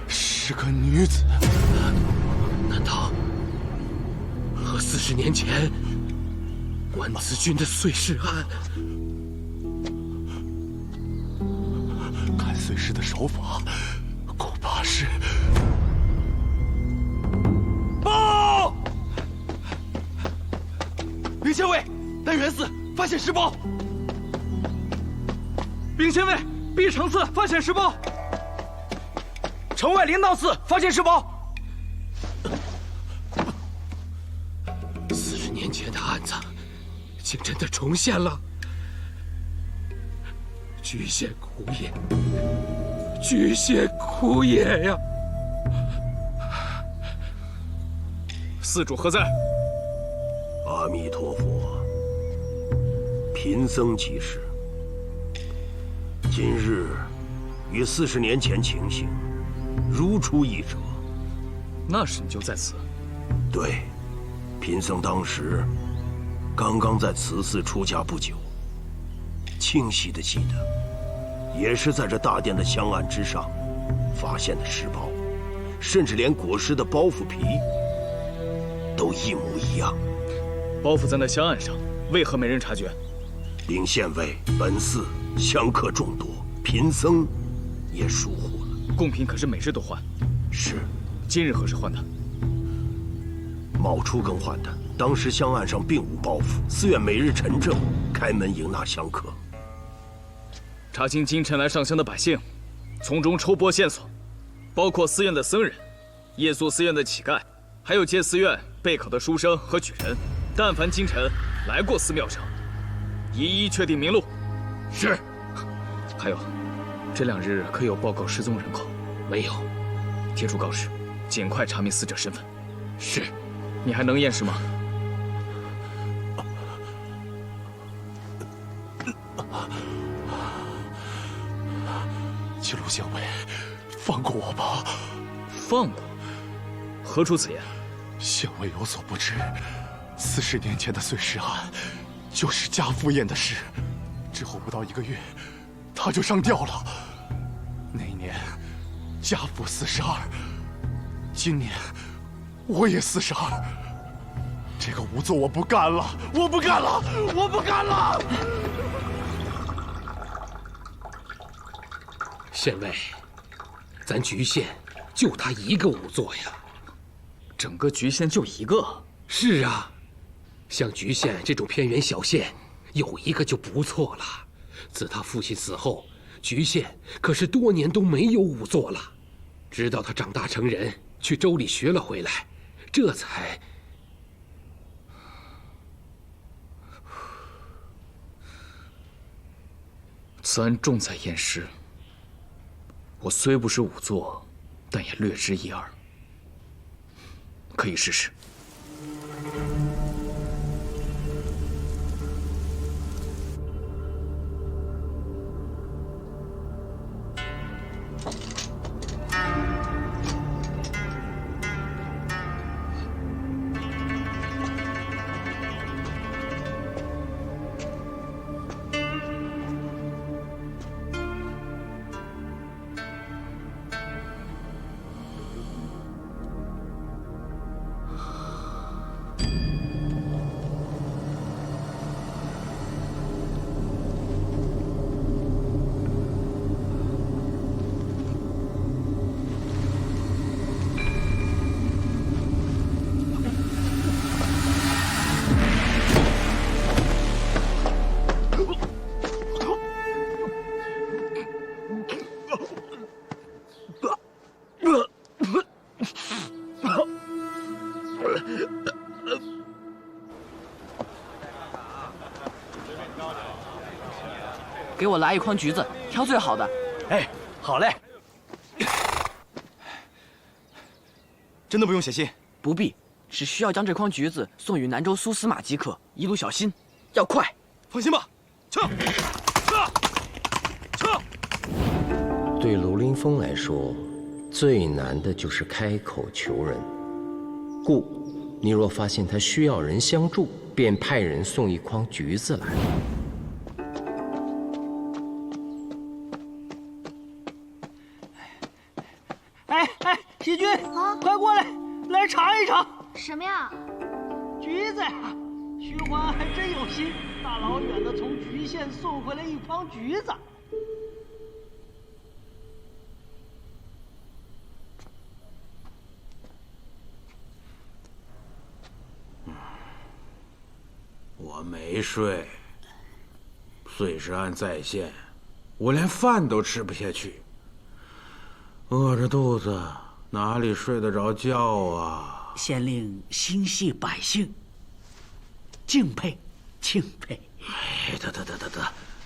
是个女子，难道和40年前关子君的碎尸案？看碎尸的手法，恐怕是……报！兵县尉，丹元寺发现尸包。兵县尉，碧城寺发现尸包。城外灵道寺发现尸包。40年前的案子，竟真的重现了。居县苦也，居县苦也呀！寺主何在？阿弥陀佛，贫僧即是。今日与40年前情形如出一辙。那时你就在此？对，贫僧当时刚刚在慈寺出家不久，清晰地记得，也是在这大殿的香案之上发现的尸包，甚至连裹尸的包袱皮都一模一样。包袱在那香案上，为何没人察觉？禀县尉，本寺香客众多，贫僧也疏忽了。贡品可是每日都换？是。今日何时换的？卯初更换的。当时香案上并无包袱，寺院每日晨正开门迎纳香客。查清今晨来上香的百姓，从中抽拨线索，包括寺院的僧人、夜宿寺院的乞丐，还有借寺院备考的书生和举人。但凡今晨来过寺庙者，一一确定名录。是。还有，这2日可有报告失踪人口？没有。贴出告示，尽快查明死者身份。是。你还能验尸吗？齐鲁县尉，放过我吧！放过？何出此言？县尉有所不知，40年前的碎尸案，就是家父验的尸，之后不到1个月，他就上吊了。那一年，家父42，今年我也42。这个仵作我不干了，我不干了，我不干了！县尉，咱局县就他一个仵作呀。整个局县就1个？是啊，像局县这种偏远小县，有1个就不错了。自他父亲死后，局县可是多年都没有仵作了。直到他长大成人，去州里学了回来，这才……此案重在验尸。我虽不是仵作，但也略知一二，可以试试。给我来一筐橘子，挑最好的。哎，好嘞。真的不用写信？不必，只需要将这筐橘子送与南州苏司马即可。一路小心，要快。放心吧，撤！对卢凌风来说，最难的就是开口求人。故，你若发现他需要人相助，便派人送一筐橘子来。哎，喜君，快过来，来尝一尝。什么呀？橘子呀！徐欢还真有心，大老远的从橘县送回来一筐橘子。我没睡，碎尸案再现，我连饭都吃不下去，饿着肚子哪里睡得着觉啊？县令心系百姓，敬佩，敬佩。哎，得，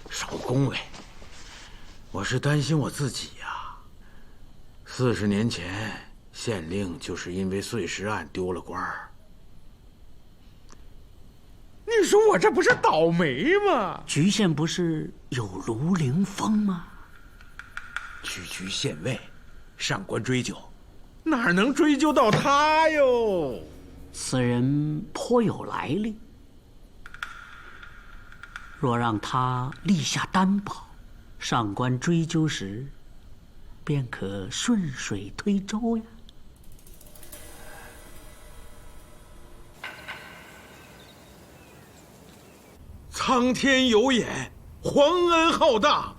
少恭维。我是担心我自己呀。40年前，县令就是因为碎尸案丢了官儿。你说我这不是倒霉吗？橘县不是有卢凌风吗？区区县尉，上官追究，哪能追究到他哟？此人颇有来历，若让他立下担保，上官追究时，便可顺水推舟呀。苍天有眼，皇恩浩大，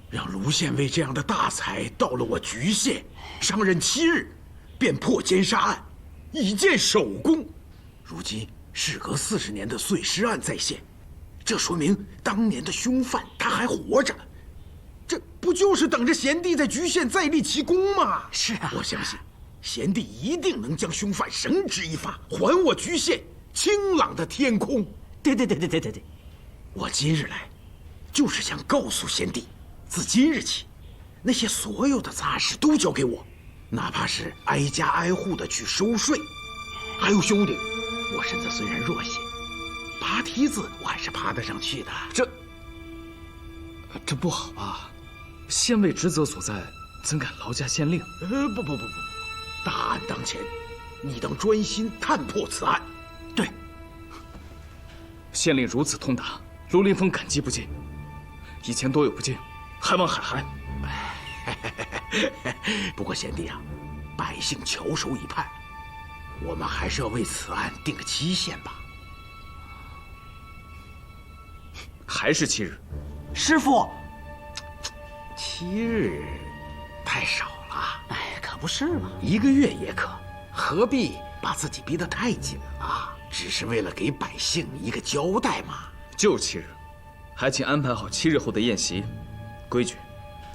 让卢县尉这样的大才到了我橘县，上任7日，便破奸杀案，已见首功。如今事隔40年的碎尸案再现，这说明当年的凶犯他还活着，这不就是等着贤弟在橘县再立奇功吗？是啊，我相信贤弟一定能将凶犯绳之以法，还我橘县清朗的天空。对。我今日来，就是想告诉贤弟，自今日起，那些所有的杂事都交给我，哪怕是挨家挨户的去收税。还有兄弟，我身子虽然弱些，爬梯子我还是爬得上去的。这不好啊！县尉职责所在，怎敢劳驾县令？不，大案当前，你当专心探破此案。对，县令如此通达，卢凌风感激不尽。以前多有不敬，还望海涵。不过贤弟啊，百姓翘首以盼，我们还是要为此案定个期限吧。还是7日。师傅，7日太少了。哎，可不是嘛，1个月也可，何必把自己逼得太紧了？只是为了给百姓一个交代嘛。就7日，还请安排好7日后的宴席，规矩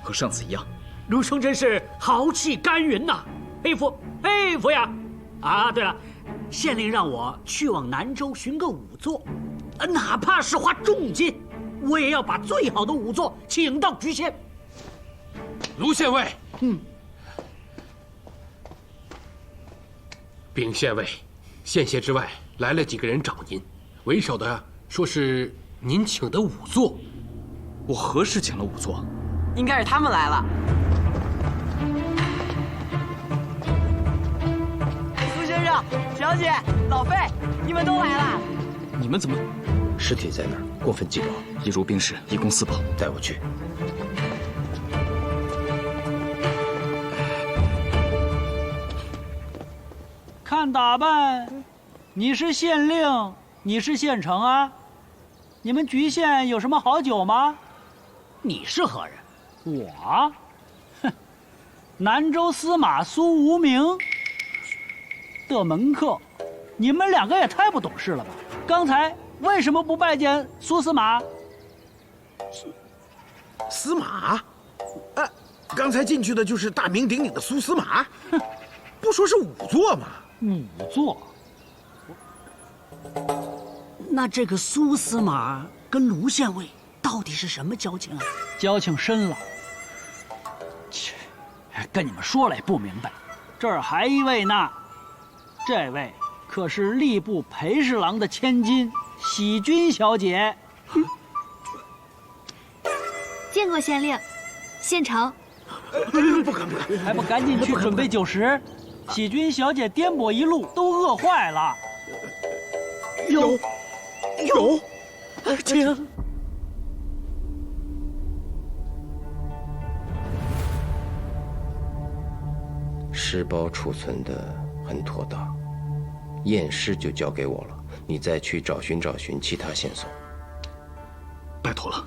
和上次一样。卢兄真是豪气干云呐，佩服呀！啊，对了，县令让我去往南州寻个仵作，哪怕是花重金，我也要把最好的仵作请到莒县。卢县尉，禀县尉，县协之外来了几个人找您，为首的说是您请的仵作。我何时请了仵作？应该是他们来了。苏先生、小姐、老费，你们都来了。你们怎么？尸体在哪儿？过分祭宝，一如病逝，一公私宝。带我去。看打扮，你是县令，你是县丞啊？你们莒县有什么好酒吗？你是何人？我，哼，南州司马苏无名的门客。你们两个也太不懂事了吧！刚才为什么不拜见苏司马？司马？刚才进去的就是大名鼎鼎的苏司马。哼，不说是仵作吗？仵作？那这个苏司马跟卢县尉到底是什么交情啊？交情深了。切，跟你们说了也不明白。这儿还一位呢，这位可是吏部陪侍郎的千金喜君小姐。见过县令、县丞。不敢，还不赶紧去准备酒食？喜君小姐颠簸一路都饿坏了。有，请。尸包储存的很妥当，验尸就交给我了，你再去找寻其他线索。拜托了。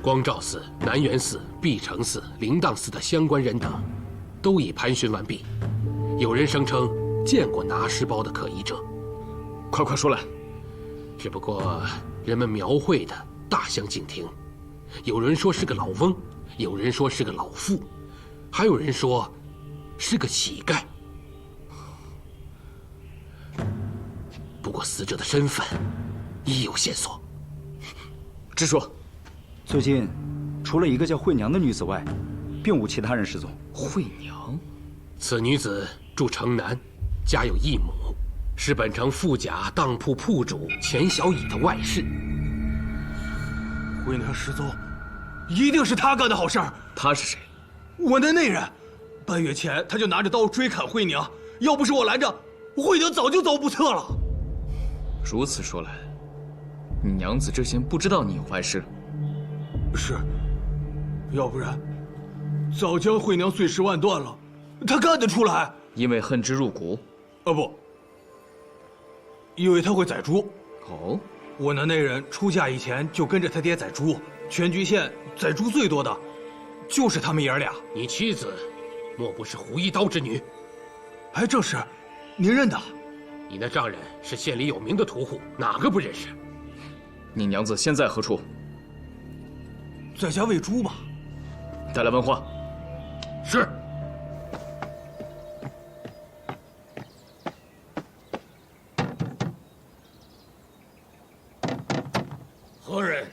光照寺、南园寺、碧城寺、灵荡寺的相关人等，都已盘询完毕。有人声称见过拿尸包的可疑者，快说来。只不过人们描绘的大相径庭，有人说是个老翁，有人说是个老妇，还有人说是个乞丐。不过死者的身份已有线索。直说。最近，除了一个叫惠娘的女子外，并无其他人失踪。惠娘，此女子住城南，家有一亩，是本城富甲当铺铺主钱小乙的外室。惠娘失踪，一定是他干的好事儿。他是谁？我的内人，半月前他就拿着刀追砍惠娘，要不是我拦着，惠娘早就走不测了。如此说来，你娘子之前不知道你有外室。是，要不然早将惠娘碎尸万段了。他干得出来？因为恨之入骨？不，因为他会宰猪。哦，我那内人出嫁以前就跟着他爹宰猪，全莒县宰猪最多的，就是他们爷儿俩。你妻子，莫不是胡一刀之女？哎，正是，您认得？你那丈人是县里有名的屠户，哪个不认识？你娘子现在何处？在家喂猪吧。带来问话。是。何人？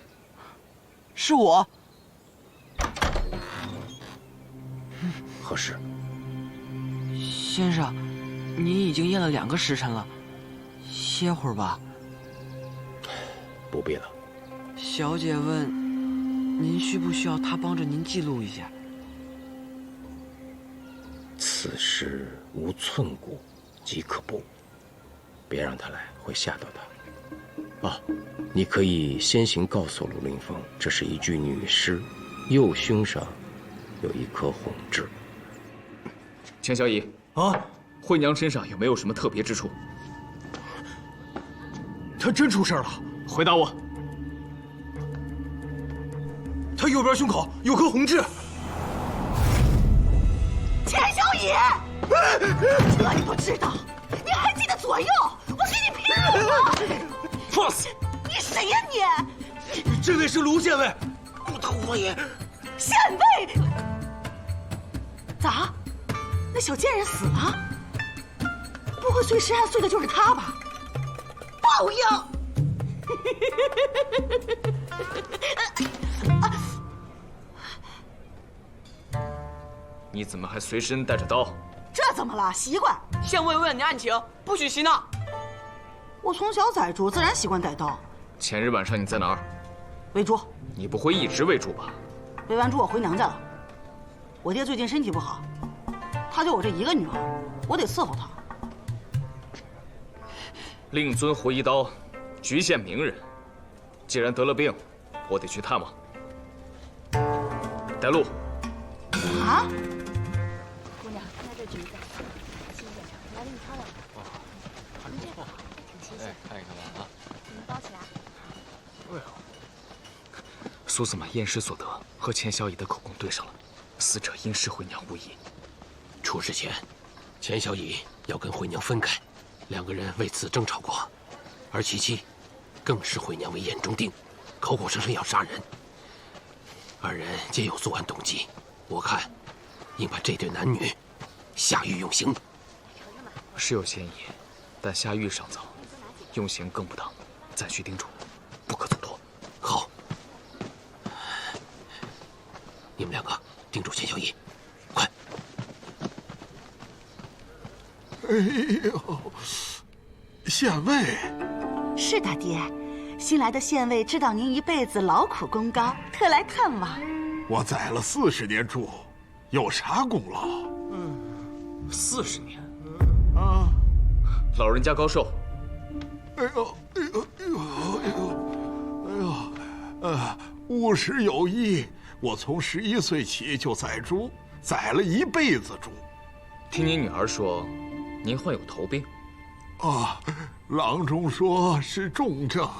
是我。何事？先生，您已经验了2个时辰了，歇会儿吧。不必了。小姐问，您需不需要他帮着您记录一下？此事无寸骨，即可怖。别让他来，会吓到他。啊，你可以先行告诉卢凌风，这是一具女尸，右胸上有一颗红痣。钱小乙啊，惠娘身上有没有什么特别之处？她真出事了？回答我。她右边胸口有颗红痣。钱小乙，这你不知道？你还记得左右？我跟你拼了！放肆！你谁呀你？这位是卢县尉，不得我也。县尉？咋？那小贱人死了？不会碎尸案碎的就是他吧？报应！你怎么还随身带着刀？这怎么了？习惯。县尉问你案情，不许嬉闹。我从小宰猪，自然习惯带刀。前日晚上你在哪儿？喂猪。你不会一直喂猪吧？喂完猪我回娘家了。我爹最近身体不好，他就我这一个女儿，我得伺候他。令尊胡一刀，局县名人，既然得了病，我得去探望。带路。啊？姑娘，拿这橘子，新鲜的，我来给你挑两个。哇，还不错。哎，看一看吧啊。你们包起来。哎呦。苏司马验尸所得和钱小乙的口供对上了，死者应是回娘无疑。出事前，钱小乙要跟回娘分开，两个人为此争吵过，而其妻更视回娘为眼中钉，口口声声要杀人。二人皆有作案动机，我看应把这对男女下狱用刑。是有嫌疑，但下狱尚早，用刑更不当，暂需叮嘱，不可蹉跎。好，你们两个盯住钱小乙，快！哎呦，县尉，是大爹，新来的县尉知道您一辈子劳苦功高，特来探望。我宰了40年猪，有啥功劳？40年啊！老人家高寿？哎呦哎呦哎呦哎呦！50有1。我从11岁起就宰猪，宰了一辈子猪。听您女儿说，您患有头病。啊，郎中说是重症，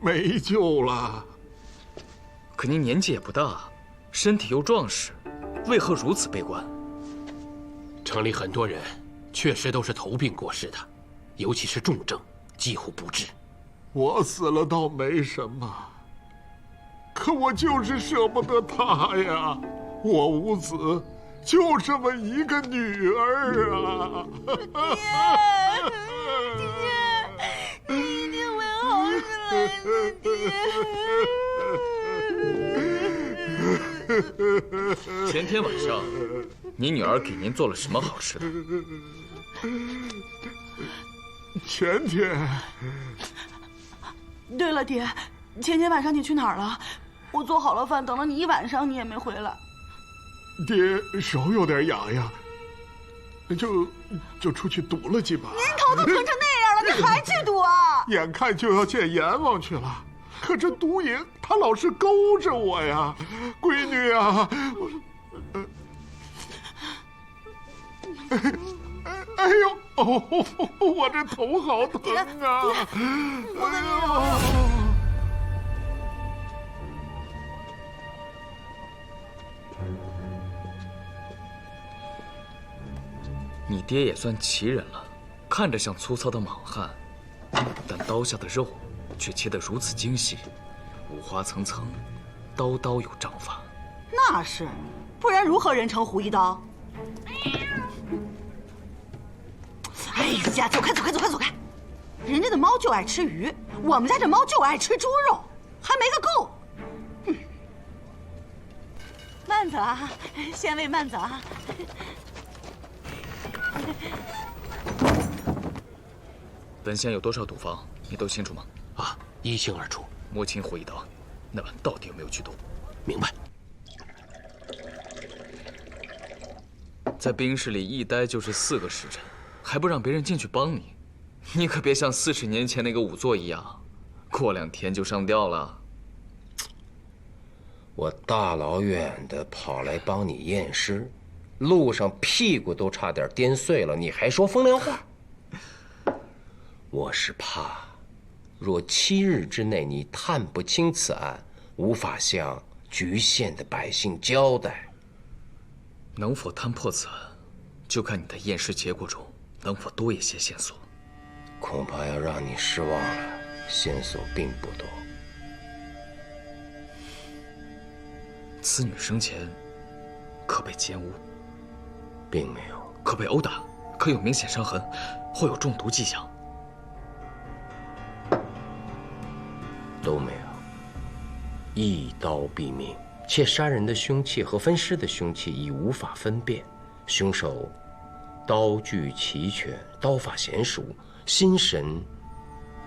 没救了。可您年纪也不大，身体又壮实，为何如此悲观？城里很多人确实都是头病过世的，尤其是重症，几乎不治。我死了倒没什么，可我就是舍不得她呀。我无子，就这么一个女儿啊。爹，你一定会好起来的，爹。前天晚上，你女儿给您做了什么好吃的？前天。对了，爹，前天晚上你去哪儿了？我做好了饭，等了你一晚上，你也没回来。爹手有点痒痒，就出去赌了几把。您头都疼成那样了，你还去赌啊？眼看就要见阎王去了，可这赌瘾他老是勾着我呀，闺女啊！哎呦，哦，我这头好疼啊！哎呦！你爹也算奇人了，看着像粗糙的莽汉，但刀下的肉却切得如此精细，五花层层，刀刀有章法。那是，不然如何人称胡一刀？哎呀，走开走开走开走开！人家的猫就爱吃鱼，我们家这猫就爱吃猪肉，还没个够。慢走啊，县尉慢走啊。本县有多少赌坊，你都清楚吗？啊，一清二楚。摸清胡一刀，那晚到底有没有去赌？明白。在冰室里一待就是4个时辰，还不让别人进去帮你，你可别像40年前那个仵作一样，过2天就上吊了。我大老远的跑来帮你验尸，路上屁股都差点颠碎了，你还说风凉话？我是怕，若7日之内你探不清此案，无法向局县的百姓交代。能否探破此案，就看你的验尸结果中能否多一些线索。恐怕要让你失望了，线索并不多。此女生前可被奸污？并没有。可被殴打？可有明显伤痕？或有中毒迹象？都没有。一刀毙命，且杀人的凶器和分尸的凶器已无法分辨，凶手刀具齐全，刀法娴熟，心神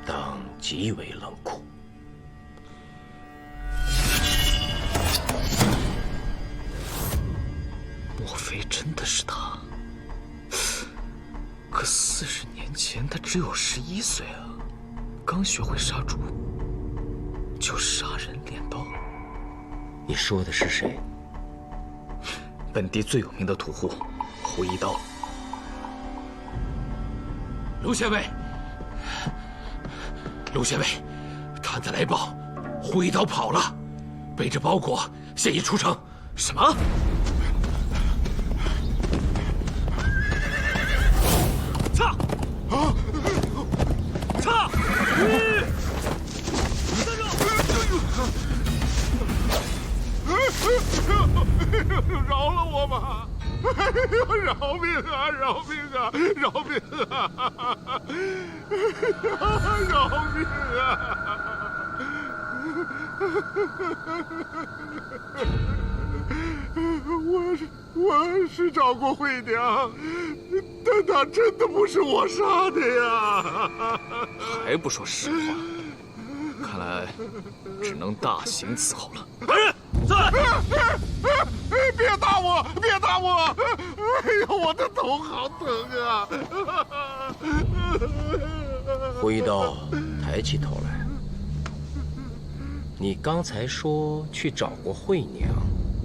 当极为冷酷。莫非真的是他？可40年前他只有11岁啊，刚学会杀猪，就杀人练刀。你说的是谁？本地最有名的屠户胡一刀。卢县尉，卢县尉，探子来报，胡一刀跑了，背着包裹，现已出城。什么？操！啊！操！饶了我吧！哎呀，饶命啊！饶命啊！饶命啊！饶命啊！我是找过惠娘，但她真的不是我杀的呀！还不说实话，看来只能大刑伺候了。来人，在！别打我！别打我！哎呦，我的头好疼啊！胡一刀抬起头来，你刚才说去找过惠娘，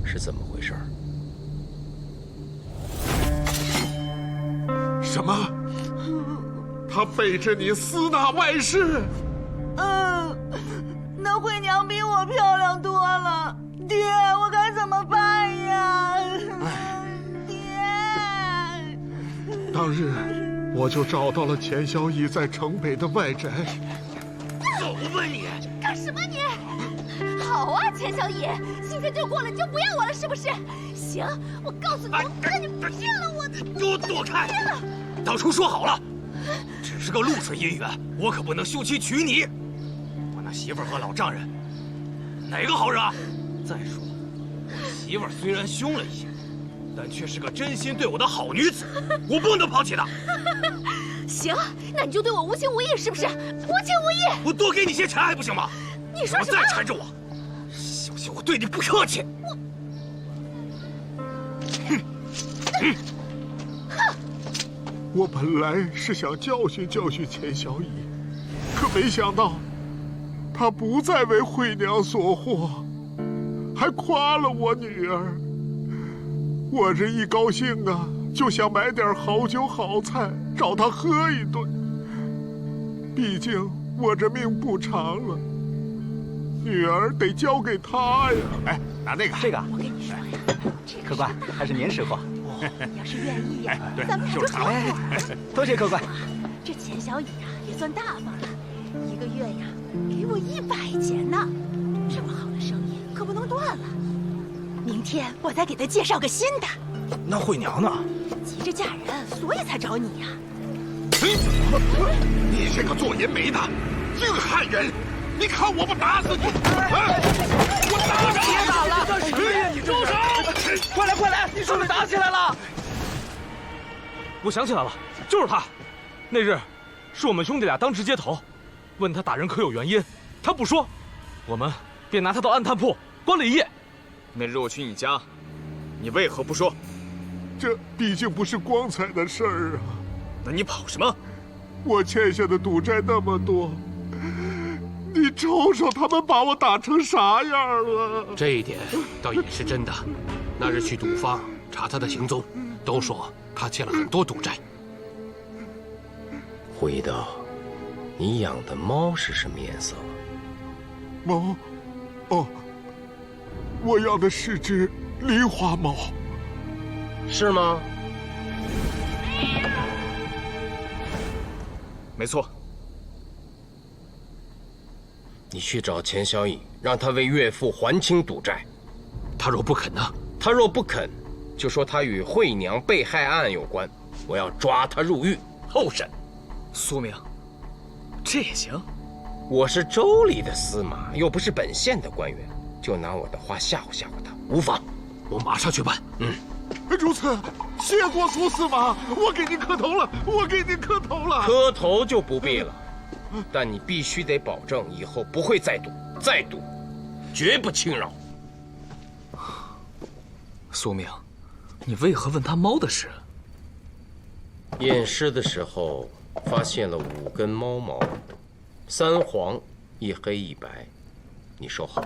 是怎么回事？什么？他背着你私纳外室？那惠娘比我漂亮多了，爹，我该怎么办呀？爹！当日我就找到了钱小乙在城北的外宅。走吧你！干什么你？好啊，钱小乙，新鲜劲过了你就不要我了是不是？行，我告诉你，我跟你骗了我的。给我躲开！当初说好了，只是个露水姻缘，我可不能休妻娶你。我那媳妇儿和老丈人，哪个好惹？再说，媳妇儿虽然凶了一些，但却是个真心对我的好女子，我不能抛弃她。行，那你就对我无情无义是不是？无情无义！我多给你些钱还不行吗？你说什么？再缠着我，小心我对你不客气。我本来是想教训教训钱小乙，可没想到他不再为惠娘所惑，还夸了我女儿。我这一高兴啊，就想买点好酒好菜找他喝一顿。毕竟我这命不长了，女儿得交给他呀。哎，拿这个，我跟你说呀，客官还是您识货。你要是愿意呀，对，咱们俩就炒伙。多谢客官。这钱小乙呀也算大方了，一个月呀给我100钱呢。这么好的生意可不能断了。明天我再给他介绍个新的。那惠娘呢？急着嫁人，所以才找你呀。你这个做淫媒的，硬汉人！你看我不打死你！我打死你！别打了！干什么呀你？住手！快来快来！你说你打起来了！我想起来了，就是他。那日，是我们兄弟俩当值街头，问他打人可有原因，他不说，我们便拿他到暗探铺关了一夜。那日我去你家，你为何不说？这毕竟不是光彩的事儿啊。那你跑什么？我欠下的赌债那么多，你瞅瞅他们把我打成啥样了。这一点倒也是真的。那日去赌坊查他的行踪，都说他欠了很多赌债。胡一刀，你养的猫是什么颜色？猫？哦，我养的是只狸花猫。是吗？没错。你去找钱小乙，让他为岳父还清赌债。他若不肯呢？他若不肯，就说他与惠娘被害案有关，我要抓他入狱，候审。苏明，这也行？我是州里的司马，又不是本县的官员，就拿我的话吓唬吓唬他，无妨。我马上去办。如此，谢过苏司马，我给您磕头了，我给您磕头了。磕头就不必了，但你必须得保证以后不会再赌，再赌，绝不轻饶。苏明，你为何问他猫的事？验尸的时候发现了5根猫毛，3黄1黑1白，你收好。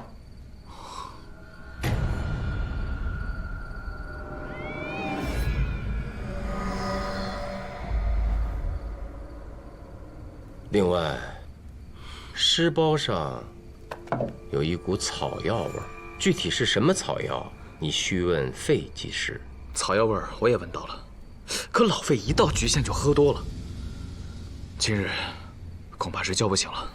另外，尸包上有一股草药味儿，具体是什么草药，你须问费技师。草药味儿我也闻到了，可老费一到局县就喝多了，今日恐怕是叫不醒了。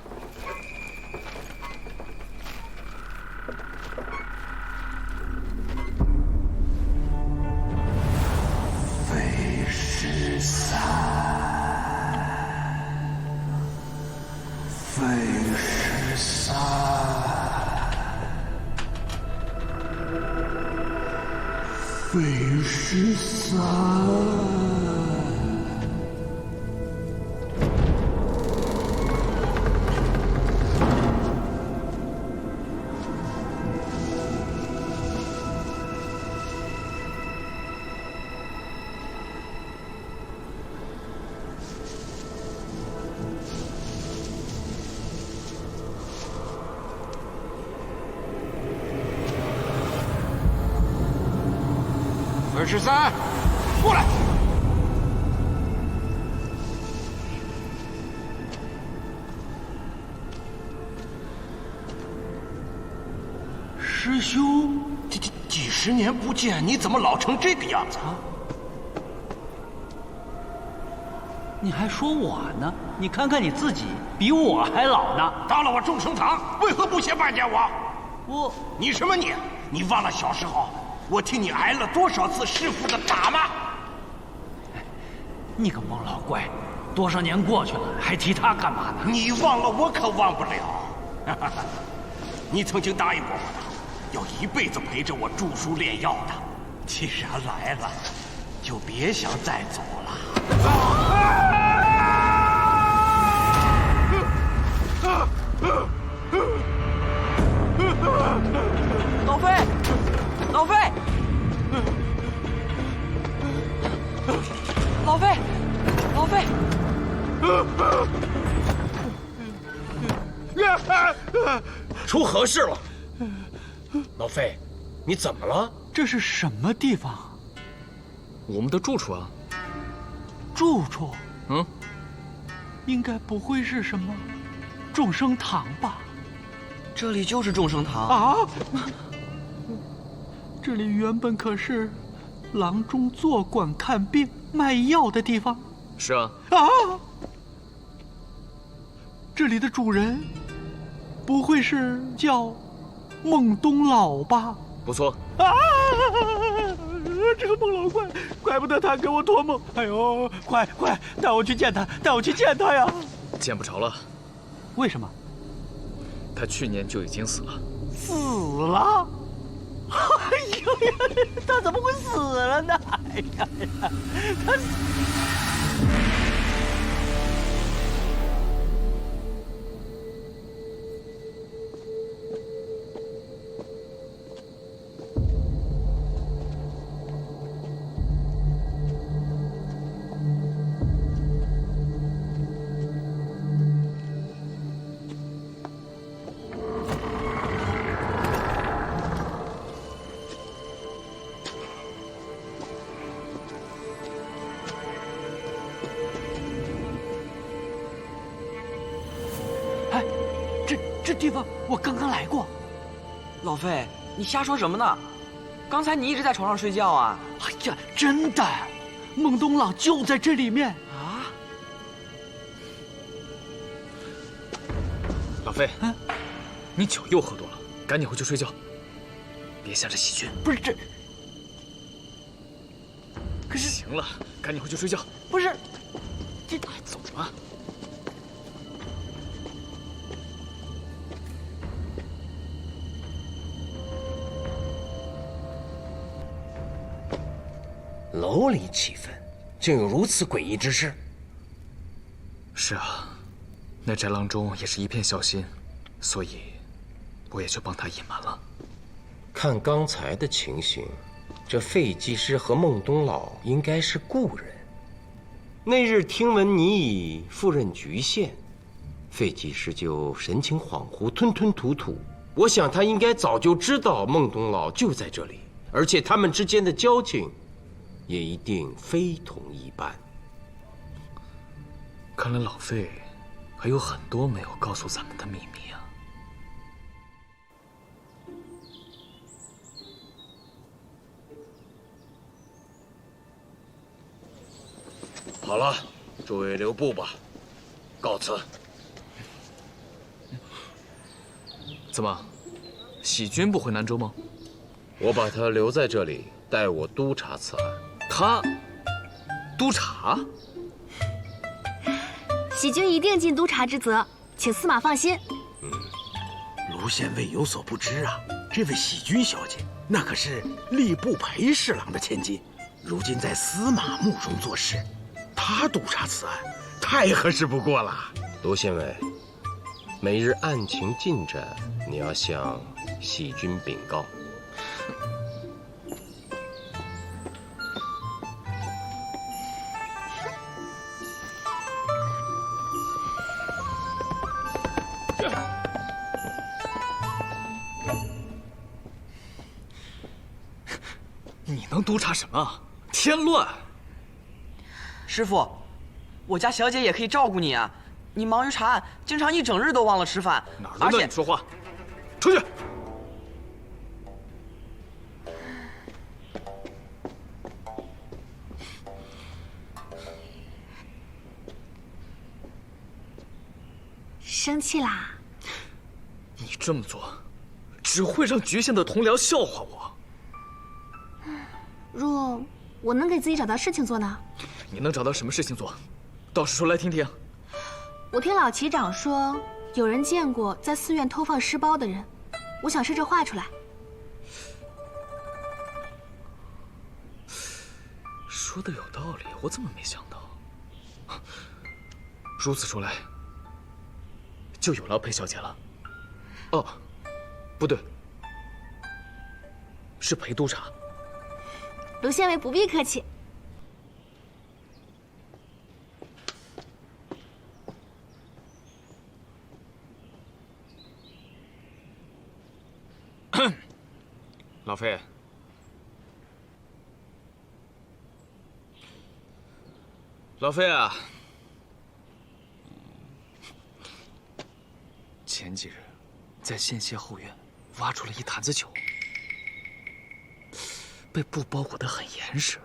废尸散，废尸散，废尸散。废尸散，过来！师兄，几十年不见，你怎么老成这个样子？你还说我呢？你看看你自己，比我还老呢。到了我众生堂，为何不先拜见我？你什么你？你忘了小时候我替你挨了多少次师傅的打吗？你个孟老怪，多少年过去了，还提他干嘛呢？你忘了，我可忘不了。你曾经答应过我的，要一辈子陪着我著书炼药的。既然来了，就别想再走了。老费，老费，老费，老费！出何事了？老费，你怎么了？这是什么地方？我们的住处啊。住处？应该不会是什么众生堂吧？这里就是众生堂啊！这里原本可是郎中坐馆看病卖药的地方。是啊。这里的主人不会是叫孟东老吧？不错。这个孟老怪，怪不得他给我托梦。哎呦，快带我去见他，带我去见他呀！见不着了。为什么？他去年就已经死了。死了？哎呦呀，他怎么会死了呢？哎呀，他。这地方我刚刚来过。老费，你瞎说什么呢？刚才你一直在床上睡觉啊！哎呀，真的，孟东老就在这里面啊！老费，你酒又喝多了，赶紧回去睡觉，别想着细菌。不是这，可是行了，赶紧回去睡觉。不是，这走吧。楼里起坟，竟有如此诡异之事。是啊，那宅郎中也是一片孝心，所以我也就帮他隐瞒了。看刚才的情形，这费技师和孟东老应该是故人。那日听闻你已赴任局县，费技师就神情恍惚，吞吞吐吐。我想他应该早就知道孟东老就在这里，而且他们之间的交情也一定非同一般。看来老费还有很多没有告诉咱们的秘密啊。好了，诸位留步吧，告辞。怎么，喜君不回南州吗？我把他留在这里，代我督察此案。他督察？喜君一定尽督察之责，请司马放心。卢县尉有所不知啊，这位喜君小姐那可是吏部裴侍郎的千金，如今在司马墓中做事，她督察此案，太合适不过了。卢县尉，每日案情进展，你要向喜君禀告。你能督察什么？添乱！师傅，我家小姐也可以照顾你啊。你忙于查案，经常一整日都忘了吃饭。哪轮到你说话？出去！生气啦？你这么做，只会让局县的同僚笑话我。若我能给自己找到事情做呢？你能找到什么事情做？倒是说来听听。我听老旗长说，有人见过在寺院偷放尸包的人，我想试着画出来。说的有道理，我怎么没想到？如此说来，就有劳裴小姐了。哦，不对，是裴督察。卢县尉不必客气。老费，老费啊，前几日在县县后院挖出了一坛子酒。被布包裹得很严实，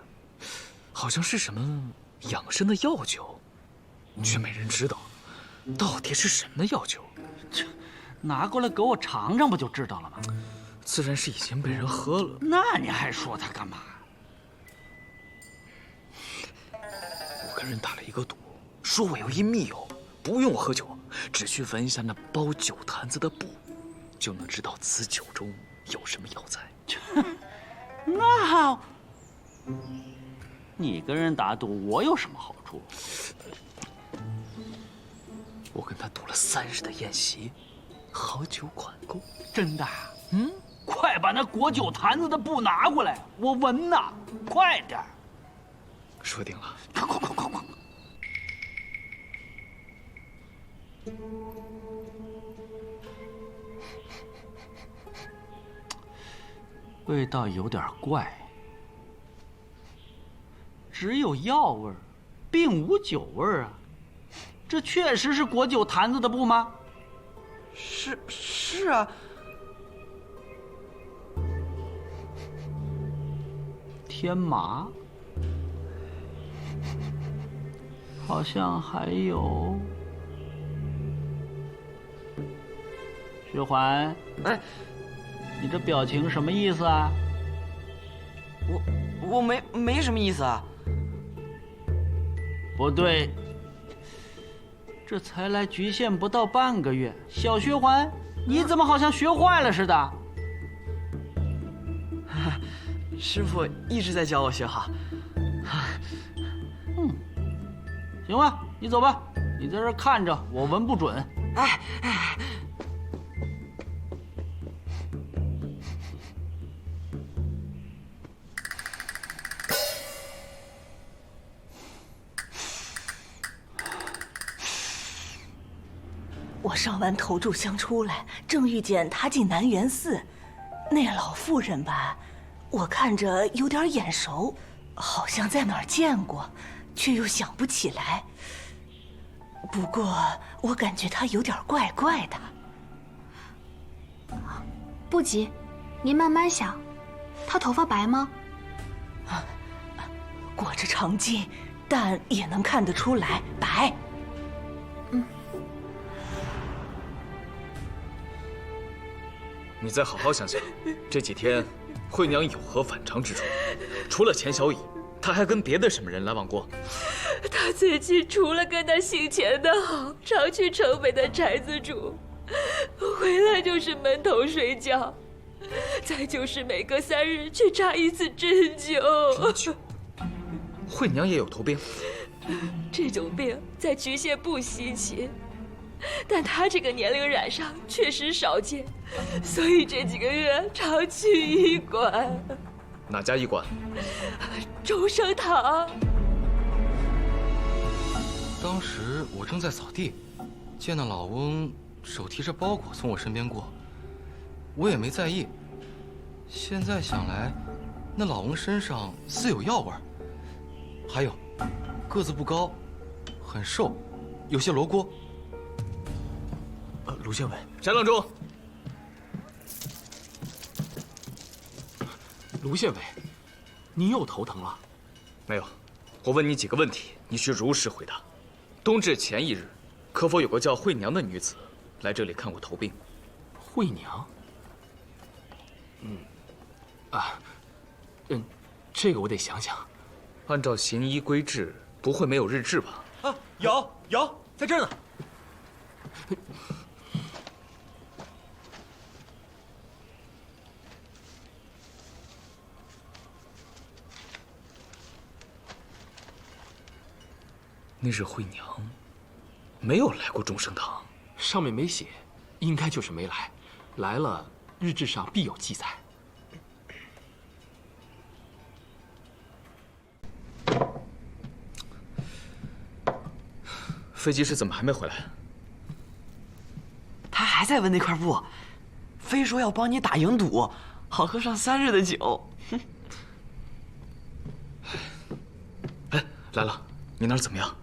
好像是什么养生的药酒，却没人知道到底是什么药酒。拿过来给我尝尝不就知道了吗？自然是已经被人喝了。那你还说他干嘛？我跟人打了一个赌，说我有一密友，不用喝酒，只需闻一下那包酒坛子的布，就能知道此酒中有什么药材。那，你跟人打赌，我有什么好处？我跟他赌了3日的宴席，好酒款够。真的？嗯，快把那裹酒坛子的布拿过来，我闻呐！快点。说定了。快！味道有点怪，只有药味儿，并无酒味儿啊！这确实是裹酒坛子的布吗？是啊。天麻，好像还有徐环。哎。你这表情什么意思啊？我没什么意思啊。不对，这才来局县不到半个月，小薛环，你怎么好像学坏了似的？师傅一直在教我学好，行吧，你走吧，你在这儿看着，我闻不准。哎，我上完头炷香出来，正遇见他进南园寺，那老妇人吧，我看着有点眼熟，好像在哪儿见过，却又想不起来。不过我感觉她有点怪怪的。不急，您慢慢想。她头发白吗？裹着长巾，但也能看得出来白。你再好好想想，这几天惠娘有何反常之处？除了钱小乙，她还跟别的什么人来往过？她最近除了跟那姓钱的好，常去城北的宅子住，回来就是闷头睡觉，再就是每隔3日去扎一次针灸。针灸？惠娘也有头病？这种病在衢县不稀奇，但她这个年龄染上确实少见，所以这几个月常去医馆。哪家医馆？中生堂。当时我正在扫地，见那老翁手提着包裹从我身边过，我也没在意。现在想来，那老翁身上似有药味儿，还有个子不高，很瘦，有些罗锅。卢县尉，翟郎中。卢县尉，您又头疼了？没有，我问你几个问题，你需如实回答。冬至前一日，可否有个叫惠娘的女子来这里看过头病？惠娘？这个我得想想。按照行医规制，不会没有日志吧？啊，有，在这儿呢。那日惠娘没有来过中生堂，上面没写，应该就是没来。来了，日志上必有记载。飞机师怎么还没回来？他还在问那块布，非说要帮你打赢赌，好喝上3日的酒。哎，来了，你那儿怎么样？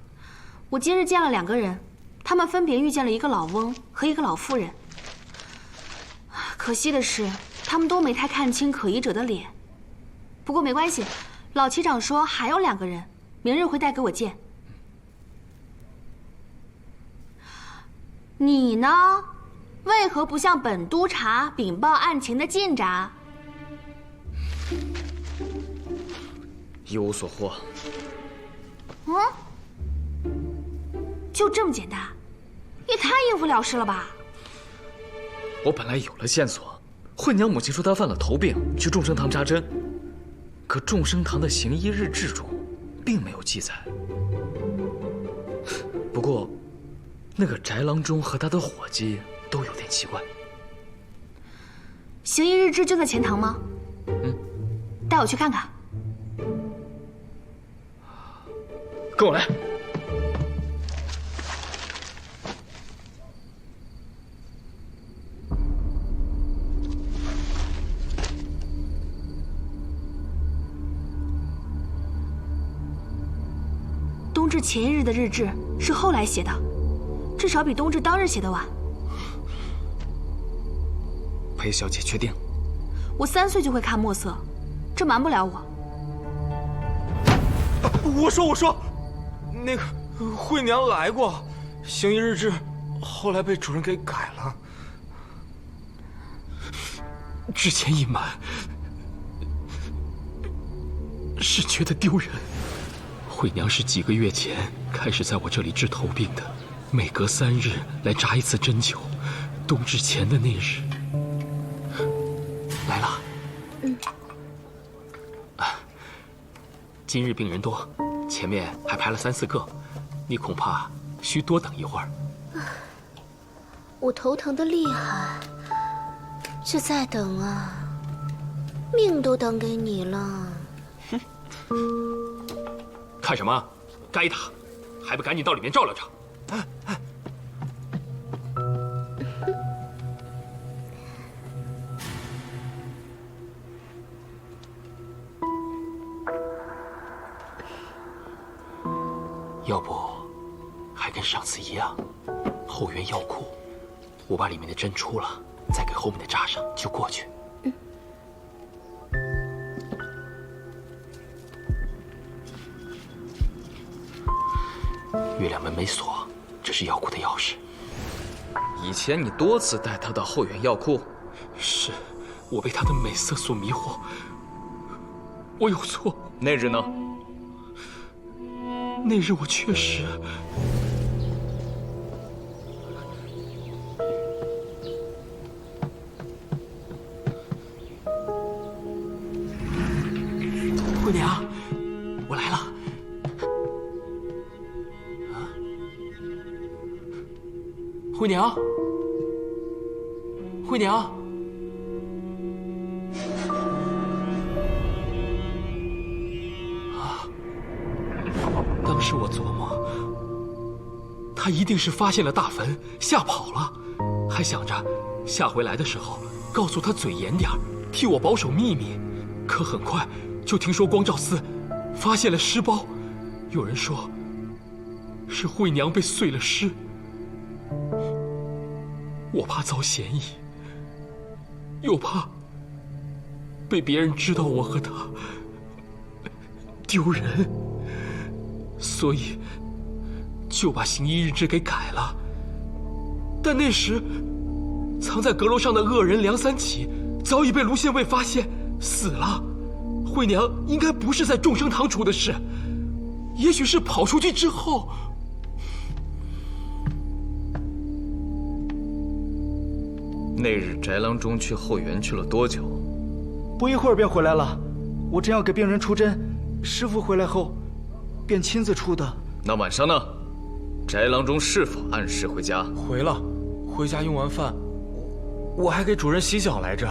我今日见了2个人，他们分别遇见了一个老翁和一个老妇人。可惜的是，他们都没太看清可疑者的脸。不过没关系，老旗长说还有2个人，明日会带给我见。你呢？为何不向本督察禀报案情的进展？一无所获。就这么简单？也太应付了事了吧！我本来有了线索，惠娘母亲说她犯了头病，去众生堂扎针，可众生堂的行医日志中，并没有记载。不过，那个翟郎中和他的伙计都有点奇怪。行医日志就在钱塘吗？带我去看看。跟我来。冬至前一日的日志是后来写的，至少比冬至当日写的晚。裴小姐确定？我3岁就会看墨色，这瞒不了我。我说，那个惠娘来过，行医日志后来被主人给改了。之前隐瞒，是觉得丢人。惠娘是几个月前开始在我这里治头病的，每隔3日来扎一次针灸。冬至前的那日来了。今日病人多，前面还排了3、4个，你恐怕需多等一会儿。我头疼的厉害，这再等啊，命都等给你了。看什么？该打，还不赶紧到里面照料着！要不，还跟上次一样，后园药库，我把里面的针出了，再给后面的扎上，就过去。月亮门没锁，这是药库的钥匙。以前你多次带他到后园药库，是我被他的美色所迷惑，我有错。那日呢？那日我确实……惠娘，我来了。惠娘，惠娘，当时我琢磨，他一定是发现了大坟，吓跑了，还想着下回来的时候告诉他嘴严点儿，替我保守秘密。可很快就听说光照寺发现了尸包，有人说是惠娘被碎了尸。我怕遭嫌疑，又怕被别人知道我和他丢人，所以就把行医日志给改了。但那时藏在阁楼上的恶人梁三起早已被卢县尉发现死了。惠娘应该不是在众生堂处的事，也许是跑出去之后。那日翟郎中去后园去了多久？不一会儿便回来了。我正要给病人出针，师傅回来后，便亲自出的。那晚上呢？翟郎中是否按时回家？回了，回家用完饭，我还给主人洗脚来着。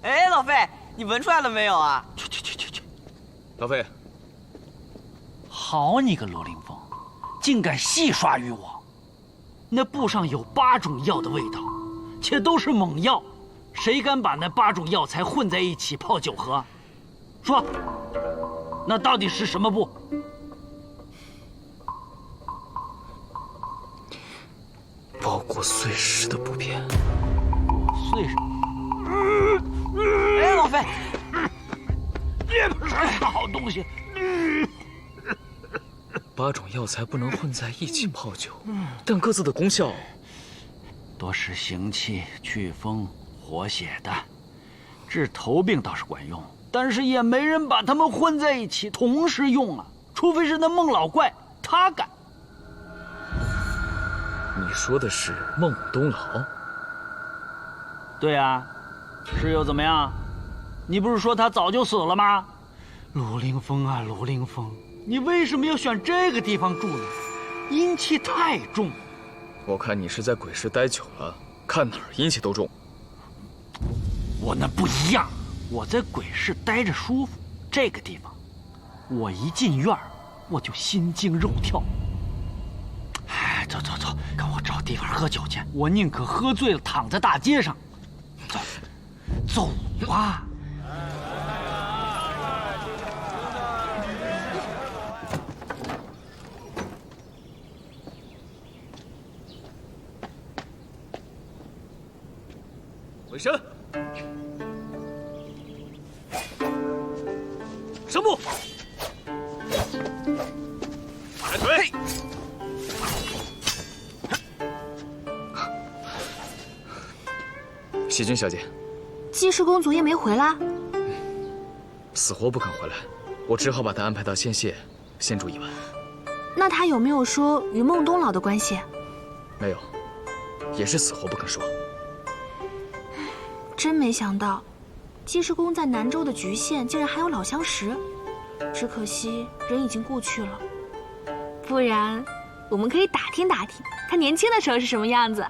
哎，老费，你闻出来了没有啊？去！老费，好你个罗凌风，竟敢戏耍于我！那布上有8种药的味道，且都是猛药，谁敢把那8种药材混在一起泡酒喝？说，那到底是什么布？包裹碎尸的布片。碎尸？哎，老费，也不是什么好东西。 8种药材不能混在一起泡酒，但各自的功效多是行气、祛风、活血的，治头病倒是管用，但是也没人把它们混在一起同时用啊，除非是那孟老怪，他敢。你说的是孟东老？对啊，是又怎么样？你不是说他早就死了吗？鲁凌风啊，鲁凌风。 你为什么要选这个地方住呢？阴气太重。我看你是在鬼市待久了，看哪儿阴气都重。我那不一样，我在鬼市待着舒服。这个地方，我一进院儿，我就心惊肉跳。哎，走，跟我找地方喝酒去。我宁可喝醉了躺在大街上。走啊！ 回身，升步，抬腿。喜君小姐，季氏公昨夜没回来，死活不肯回来，我只好把她安排到仙榭，先住一晚。那他有没有说与孟东老的关系？没有，也是死活不肯说。真没想到，济世公在南州的局县竟然还有老相识，只可惜人已经故去了。不然，我们可以打听打听，他年轻的时候是什么样子。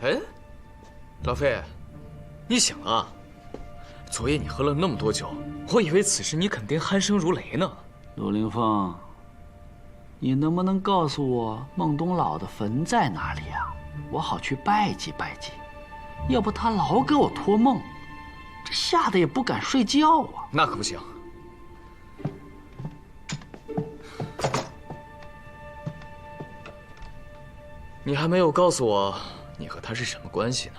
哎，老费，你醒了？昨夜你喝了那么多酒，我以为此时你肯定鼾声如雷呢。陆凌风，你能不能告诉我孟东老的坟在哪里啊？我好去拜祭拜祭。要不他老给我托梦，这吓得也不敢睡觉啊。那可不行。你还没有告诉我，你和他是什么关系呢？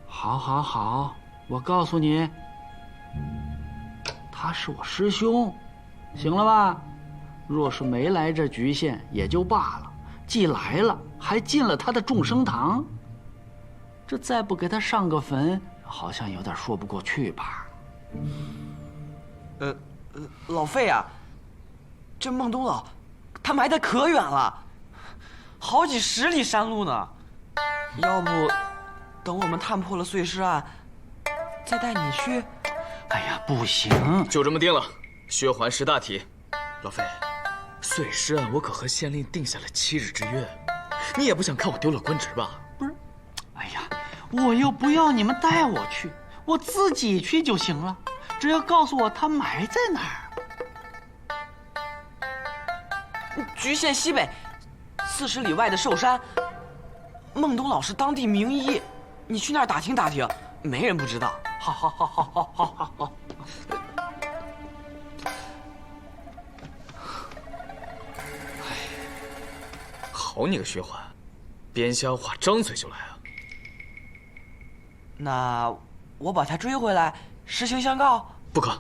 好，好，好，我告诉你，他是我师兄，行了吧？若是没来这局县也就罢了，既来了，还进了他的众生堂，这再不给他上个坟，好像有点说不过去吧？老费啊，这孟东老，他埋得可远了，好几10里山路呢。要不，等我们探破了碎尸案，再带你去？哎呀，不行，就这么定了，薛还识大体。老费，碎尸案我可和县令定下了7日之约，你也不想看我丢了官职吧？不是，哎呀，我又不要你们带我去，我自己去就行了。只要告诉我他埋在哪儿。局县西北40里外的寿山，孟东老是当地名医，你去那儿打听打听，没人不知道。好，好，好，好，好，好，好，好。好你个薛环，编瞎话，张嘴就来啊！那我把他追回来，实情相告。不可，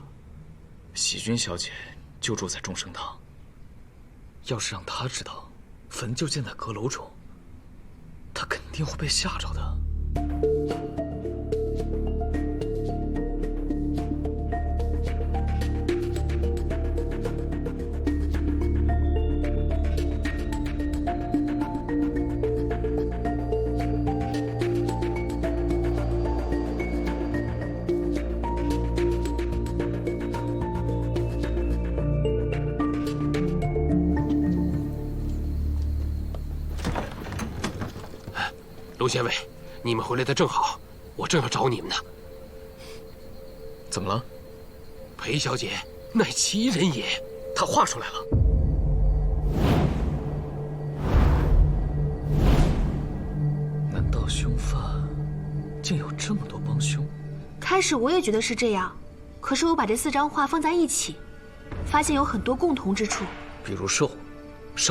喜君小姐就住在众生堂，要是让她知道坟就建在阁楼中，她肯定会被吓着的。卢县尉，你们回来的正好，我正要找你们呢。怎么了？裴小姐乃奇人也，她画出来了。难道凶犯竟有这么多帮凶？开始我也觉得是这样，可是我把这4张画放在一起，发现有很多共同之处。比如兽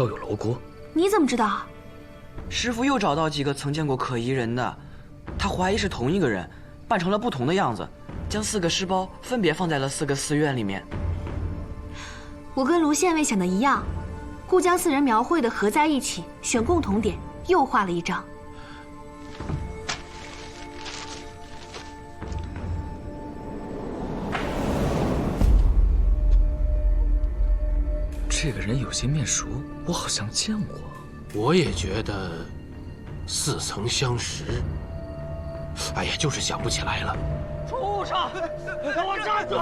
有楼锅。你怎么知道？师傅又找到几个曾见过可疑人的，他怀疑是同一个人，扮成了不同的样子，将4个尸包分别放在了4个寺院里面。我跟卢县尉想的一样，故将4人描绘的合在一起，选共同点，又画了1张。这个人有些面熟，我好像见过。我也觉得似曾相识，哎呀，就是想不起来了。畜生，给我站住！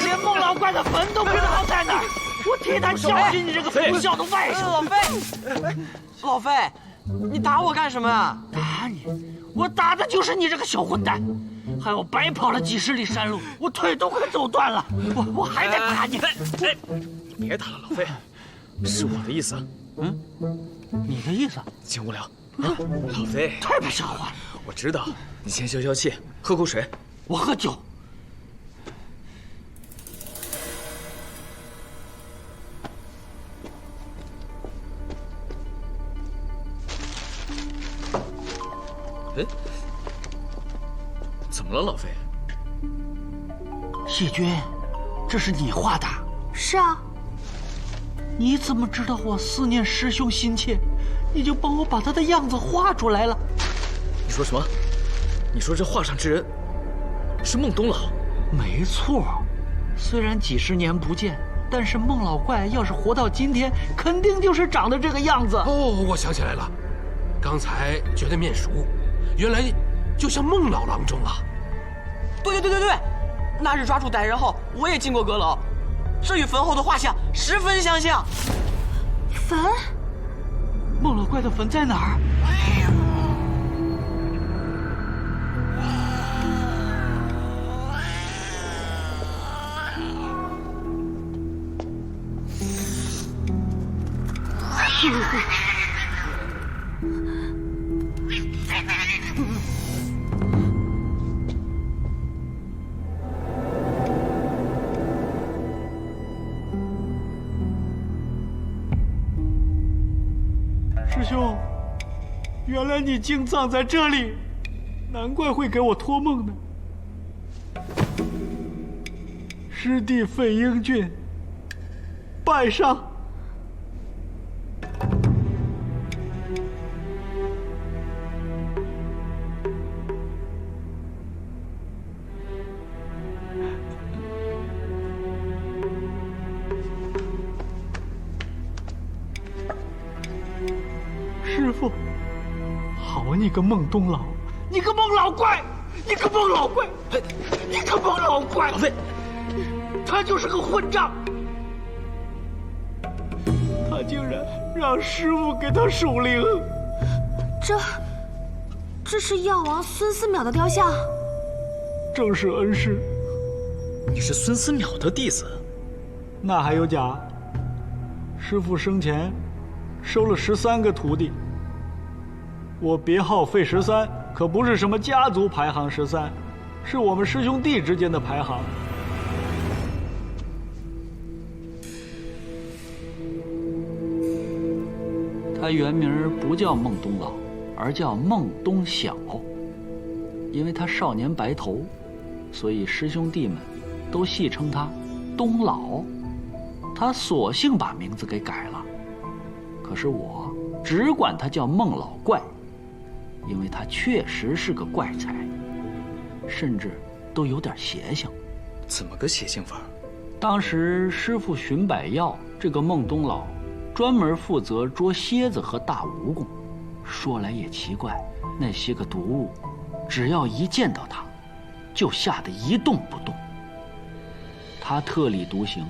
连孟老怪的坟都不知道在哪儿，我替他教训你这个不孝的外甥！老费，你打我干什么啊？打你？我打的就是你这个小混蛋！害我白跑了几10里山路，我腿都快走断了，我还得打你！哎，你别打了，老费，是我的意思。你的意思？请无聊啊，老费，太不像话了！我知道，你先消消气，喝口水。我喝酒。哎，怎么了，老费？细君，这是你画的？是啊。你怎么知道我思念师兄心切，你就帮我把他的样子画出来了？你说什么？你说这画上之人是孟东老？没错，虽然几十年不见，但是孟老怪要是活到今天，肯定就是长得这个样子。哦，我想起来了，刚才觉得面熟，原来就像孟老郎中啊。对，那日抓住歹人后，我也进过阁楼，这与坟后的画像十分相像。坟？孟老怪的坟在哪儿？师兄，原来你竟葬在这里，难怪会给我托梦呢。师弟费英俊，拜上。师傅，好你个孟东老，你个孟老怪，你个孟老怪，你个孟老怪！他就是个混账，他竟然让师傅给他守灵。这是药王孙思邈的雕像。正是恩师。你是孙思邈的弟子？那还有假？师傅生前收了13个徒弟。我别号费13，可不是什么家族排行13，是我们师兄弟之间的排行。他原名不叫孟东老，而叫孟东晓。因为他少年白头，所以师兄弟们都戏称他东老。他索性把名字给改了，可是我只管他叫孟老怪，因为他确实是个怪才，甚至都有点邪性。怎么个邪性法？当时师傅寻百药，这个孟东老专门负责捉蝎子和大蜈蚣。说来也奇怪，那些个毒物，只要一见到他，就吓得一动不动。他特立独行，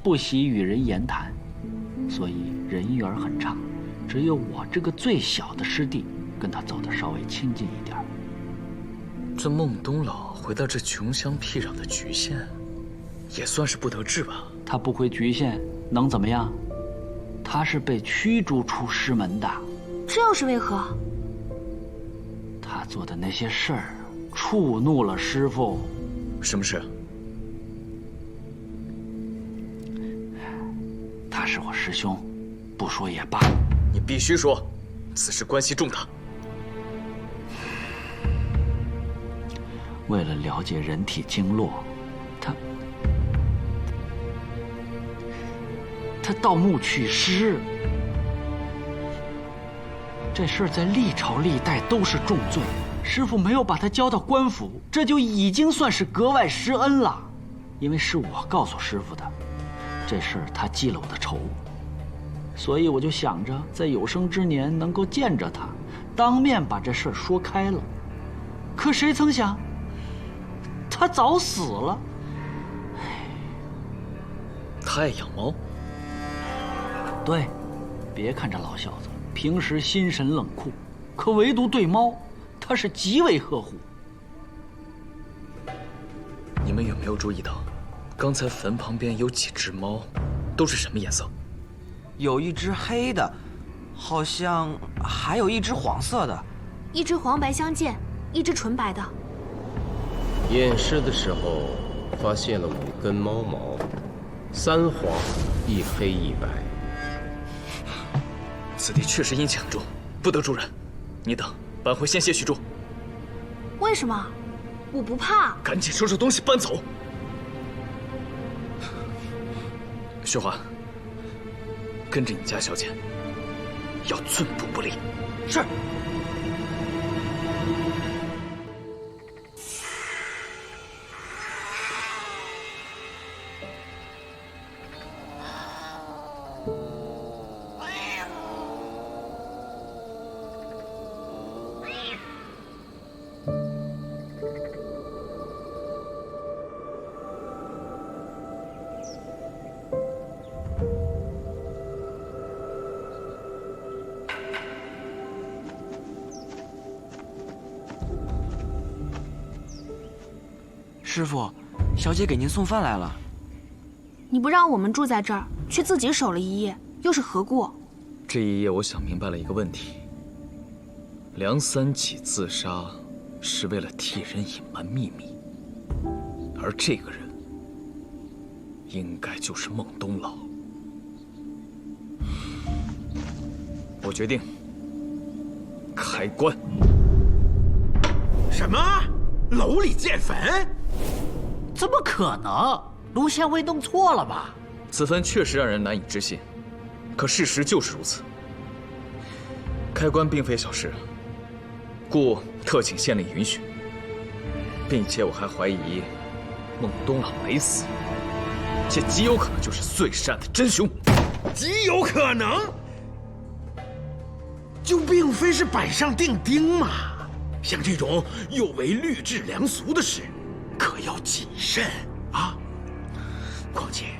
不喜与人言谈，所以人缘很差。只有我这个最小的师弟跟他走得稍微亲近一点。这孟东老回到这穷乡僻壤的局县，也算是不得志吧？他不回局县能怎么样？他是被驱逐出师门的。这又是为何？他做的那些事儿触怒了师父。什么事？他是我师兄，不说也罢。你必须说，此事关系重大。为了了解人体经络，他盗墓取尸。这事儿在历朝历代都是重罪，师父没有把他交到官府，这就已经算是格外施恩了。因为是我告诉师父的，这事儿他记了我的仇，所以我就想着在有生之年能够见着他，当面把这事儿说开了。可谁曾想，他早死了。他爱养猫？对，别看这老小子平时心神冷酷，可唯独对猫，他是极为呵护。你们有没有注意到，刚才坟旁边有几只猫，都是什么颜色？有一只黑的，好像还有一只黄色的。一只黄白相间，一只纯白的。验尸的时候发现了5根猫毛，3黄1黑1白。此地确实阴气很重，不得住人。你等，搬回县谢许住。为什么？我不怕。赶紧收拾东西搬走。雪华，跟着你家小姐，要寸步不离。是。师傅，小姐给您送饭来了。你不让我们住在这儿，却自己守了一夜，又是何故？这一夜，我想明白了一个问题：梁三喜自杀是为了替人隐瞒秘密，而这个人应该就是孟东老。我决定开棺。什么？楼里建坟？怎么可能？卢县尉弄错了吧？此坟确实让人难以置信，可事实就是如此。开棺并非小事，故特请县令允许，并且我还怀疑孟东老没死，且极有可能就是碎尸案的真凶。极有可能？就并非是板上钉钉嘛。像这种有违律制良俗的事，可要谨慎啊！况且，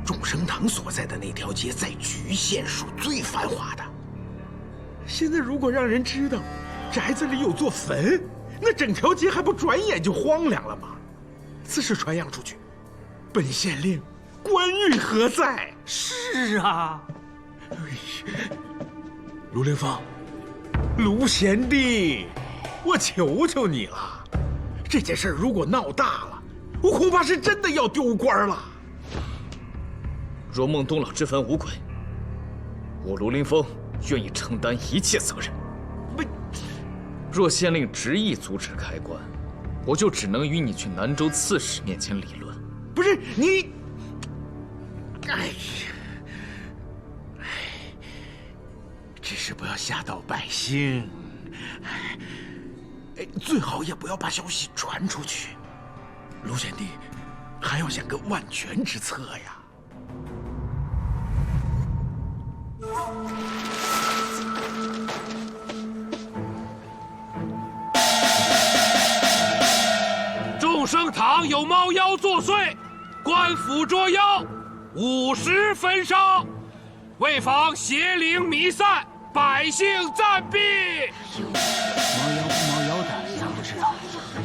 众生堂所在的那条街在莒县属最繁华的。现在如果让人知道宅子里有座坟，那整条街还不转眼就荒凉了吗？此事传扬出去，本县令官运何在？是啊，卢凌风。卢贤弟，我求求你了，这件事如果闹大了，我恐怕是真的要丢官了。若孟东老之坟无鬼，我卢凌风愿意承担一切责任。若县令执意阻止开棺，我就只能与你去南州刺史面前理论。不是你，哎呀！只是不要吓到百姓，最好也不要把消息传出去。卢贤弟还要想个万全之策呀。众生堂有猫妖作祟，官府捉妖，50焚烧，为防邪灵弥散，百姓暂避。猫妖不猫妖的，咱不知道，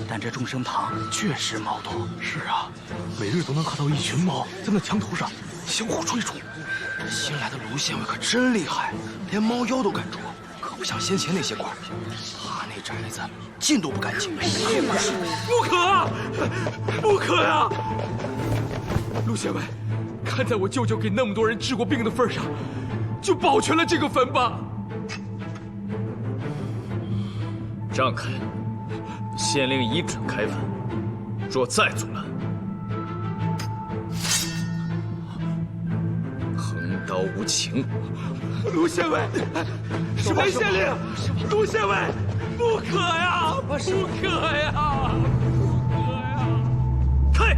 但这众生堂确实猫多。是啊，每日都能看到一群猫在那墙头上相互追逐。这新来的卢县尉可真厉害，连猫妖都敢捉，可不像先前那些官，他那宅子进都不敢进。是吗？不可啊，不可呀！陆县尉，看在我舅舅给那么多人治过病的份上，就保全了这个坟吧。让开！县令已准开坟，若再阻拦，横刀无情。卢县尉，梅县令，卢县尉，不可呀，不可呀，不可呀！开！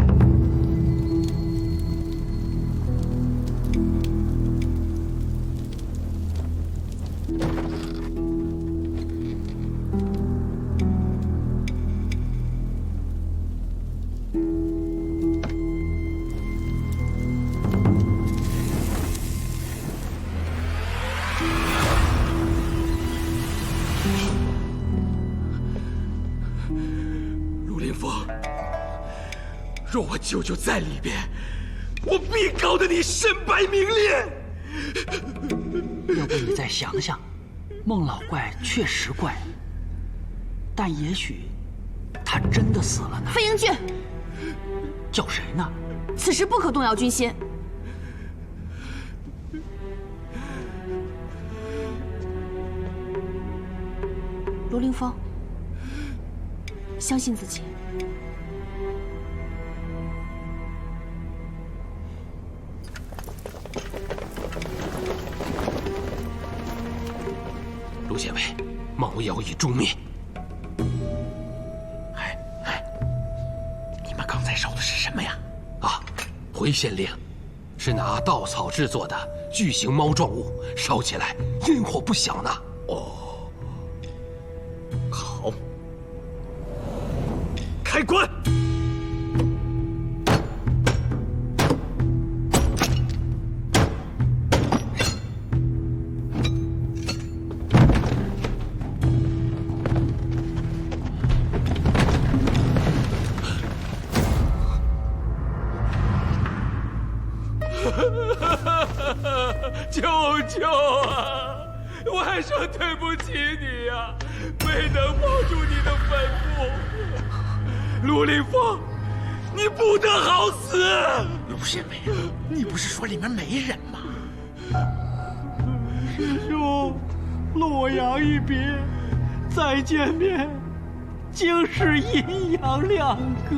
若我舅舅在里边，我必搞得你身败名裂。要不你再想想，孟老怪确实怪，但也许他真的死了呢。飞鹰郡，叫谁呢？此时不可动摇军心。罗凌风，相信自己。县尉，猫妖已诛灭。你们刚才烧的是什么呀？啊，回县令，是拿稻草制作的巨型猫状物，烧起来烟火不小呢。哦，好，开棺。舅舅啊，我还说对不起你呀，没能保住你的坟墓。陆凌风，你不得好死！陆县尉，你不是说里面没人吗？师兄，洛阳一别，再见面，竟是阴阳两隔。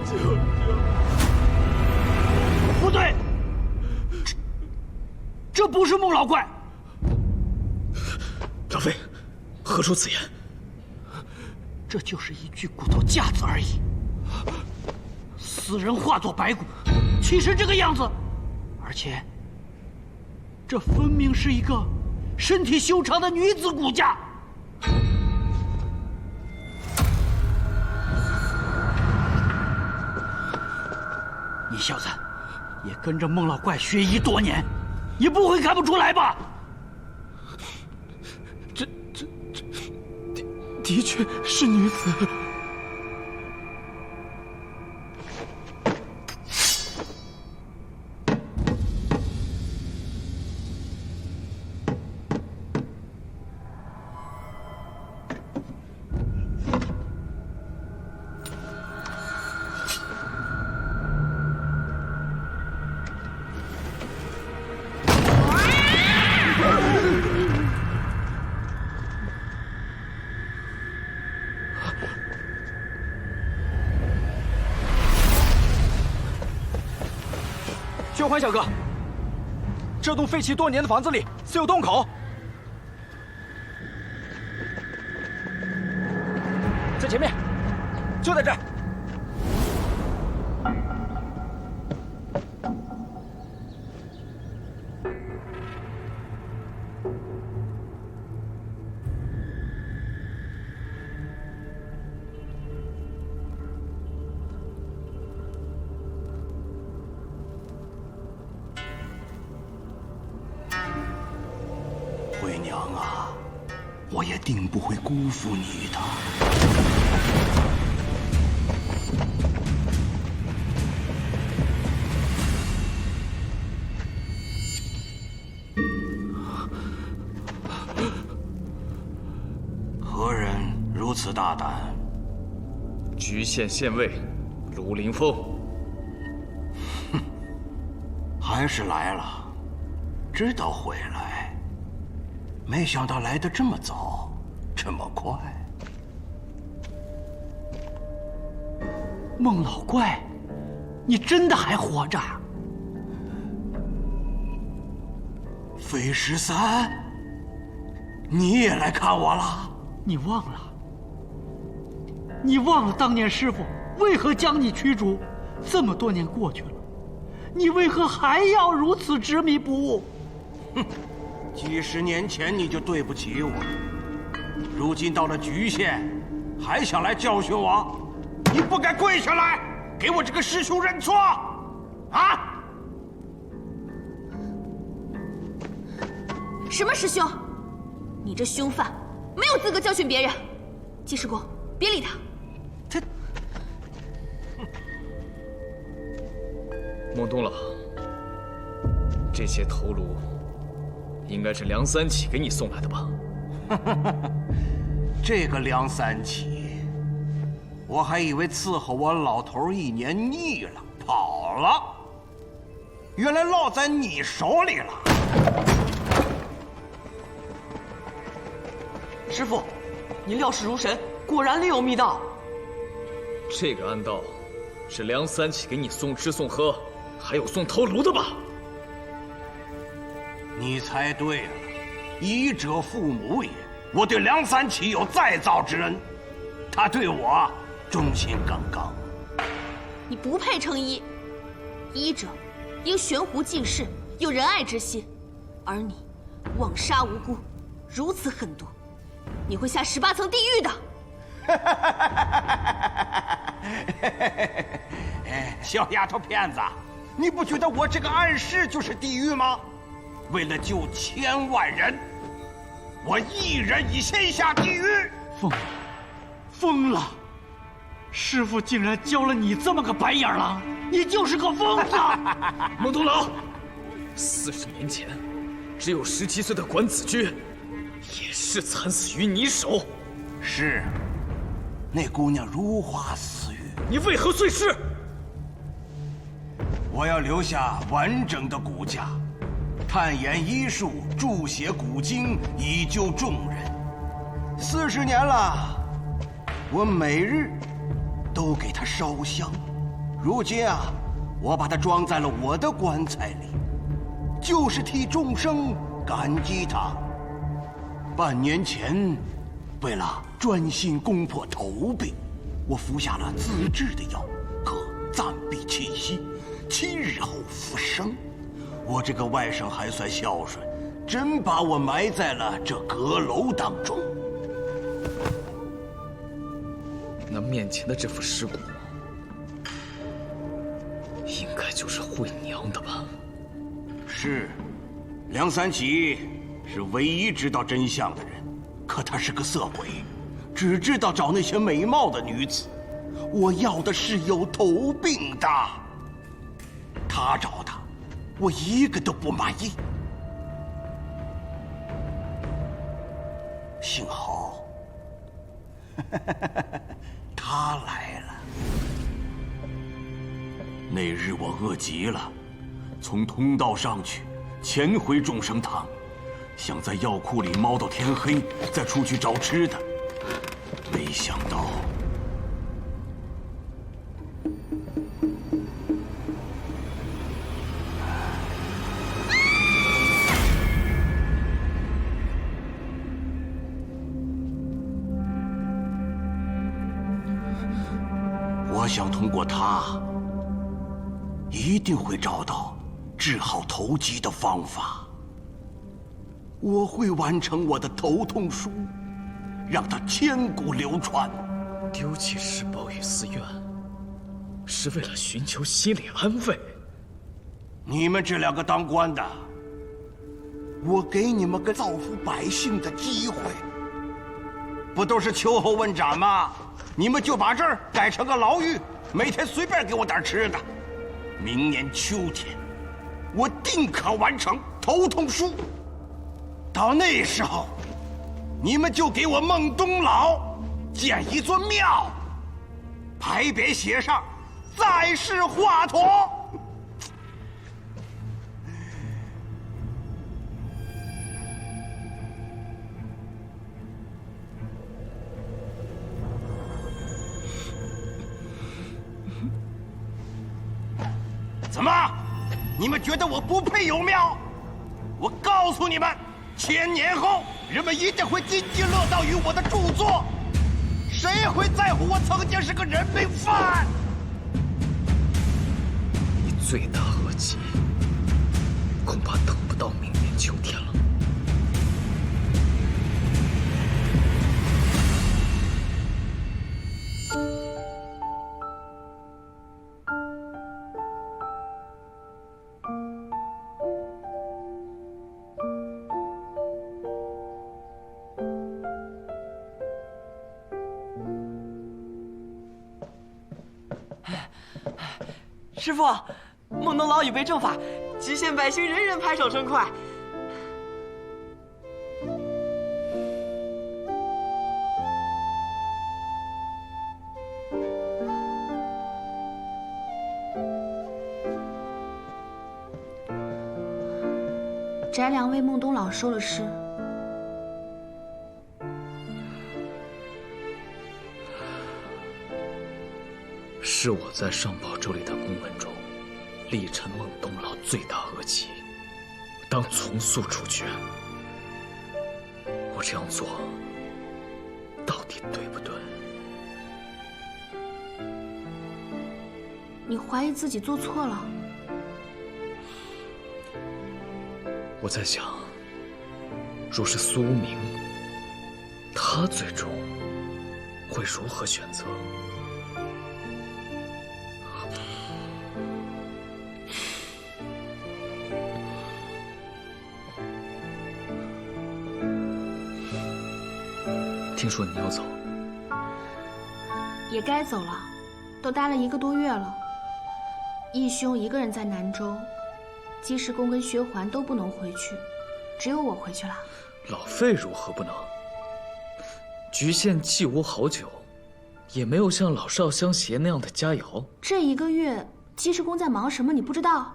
舅舅，不对，这不是孟老怪。长飞，何出此言？这就是一具骨头架子而已。死人化作白骨，岂是这个样子？而且，这分明是一个身体修长的女子骨架。你小子也跟着孟老怪学医多年，也不会看不出来吧？的确是女子。薛欢小哥，这栋废弃多年的房子里似有洞口，在前面，就在这儿。惠娘啊，我也定不会辜负你的。何人如此大胆？莒县县尉卢凌风。哼，还是来了，知道回来。没想到来得这么早，这么快。孟老怪，你真的还活着？费13，你也来看我了？你忘了？你忘了当年师傅为何将你驱逐？这么多年过去了，你为何还要如此执迷不悟？哼！几十年前你就对不起我，如今到了莒县，还想来教训我？你不该跪下来给我这个师兄认错啊！什么师兄？你这凶犯没有资格教训别人。季师公，别理他。孟东老，这些头颅应该是梁三起给你送来的吧？这个梁三起，我还以为伺候我老头1年腻了，跑了，原来落在你手里了。师傅，您料事如神，果然另有密道。这个暗道是梁三起给你送吃送喝，还有送头颅的吧？你猜对了，医者父母也。我对梁三奇有再造之恩，他对我忠心耿耿。你不配称医，医者应悬壶济世，有仁爱之心，而你枉杀无辜，如此狠毒，你会下18层地狱的。小丫头片子，你不觉得我这个暗示就是地狱吗？为了救1000万人，我一人已先下地狱。疯了，疯了！师父竟然教了你这么个白眼狼，你就是个疯子！孟东老，40年前，只有17岁的管子君，也是惨死于你手。是，那姑娘如花似玉。你为何碎尸？我要留下完整的骨架，探研医术，注写古经，以救众人。40年了，我每日都给他烧香。如今啊，我把它装在了我的棺材里，就是替众生感激他。半年前，为了专心攻破头病，我服下了自制的药，可暂避气息，7日后复生。我这个外甥还算孝顺，真把我埋在了这阁楼当中。那面前的这副尸骨，应该就是惠娘的吧？是，梁三奇是唯一知道真相的人，可他是个色鬼，只知道找那些美貌的女子。我要的是有头病的，他找的，我一个都不满意。幸好，他来了。那日我饿极了，从通道上去，潜回众生堂，想在药库里猫到天黑，再出去找吃的。没想到，我想通过他，一定会找到治好头疾的方法。我会完成我的头痛书，让它千古流传。丢弃尸宝与寺院，是为了寻求心理安慰。你们这2个当官的，我给你们个造福百姓的机会。不都是秋后问斩吗？你们就把这儿改成个牢狱，每天随便给我点吃的。明年秋天，我定可完成头痛书。到那时候，你们就给我孟东老建一座庙，牌匾写上“在世华佗”。怎么？你们觉得我不配有庙？我告诉你们，1000年后，人们一定会津津乐道于我的著作。谁会在乎我曾经是个人命犯？你罪大恶极，恐怕等不到明年秋天了。师傅，孟东老已被正法，极县百姓人人拍手称快。翟良为孟东老收了尸。是我在上宝州里的公文中，力陈孟东老罪大恶极，当从速处决。这样做到底对不对？你怀疑自己做错了？我在想，若是苏明，他最终会如何选择？听说你要走，也该走了，都待了1个多月了。义兄一个人在南州，姬氏公跟薛环都不能回去，只有我回去了。老费如何不能？局县既无好酒，也没有像老少相携那样的佳肴。这1个月，姬氏公在忙什么？你不知道？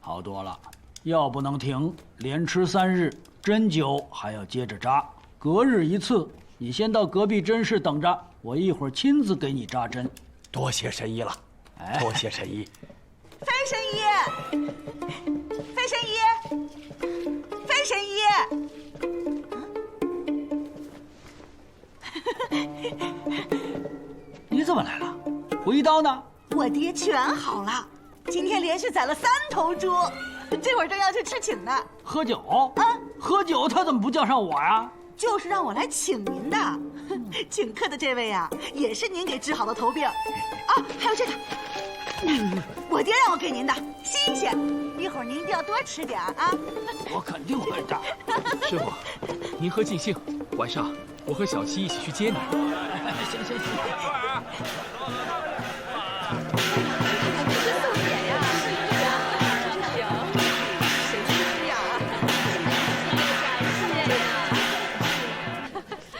好多了，药不能停，连吃3日，针灸还要接着扎，隔日1次。你先到隔壁针室等着，我一会儿亲自给你扎针。多谢神医了，多谢神医。飞神医，飞神医，飞神医。你怎么来了？回刀呢？我爹全好了。今天连续宰了3头猪，这会儿正要去吃请呢。喝酒啊？喝酒他怎么不叫上我呀？就是让我来请您的。请客的这位呀，也是您给治好的头病。啊，还有这个，我爹让我给您的，新鲜。一会儿您一定要多吃点啊。我肯定会的。师傅，您喝尽兴，晚上我和小七一起去接你。行。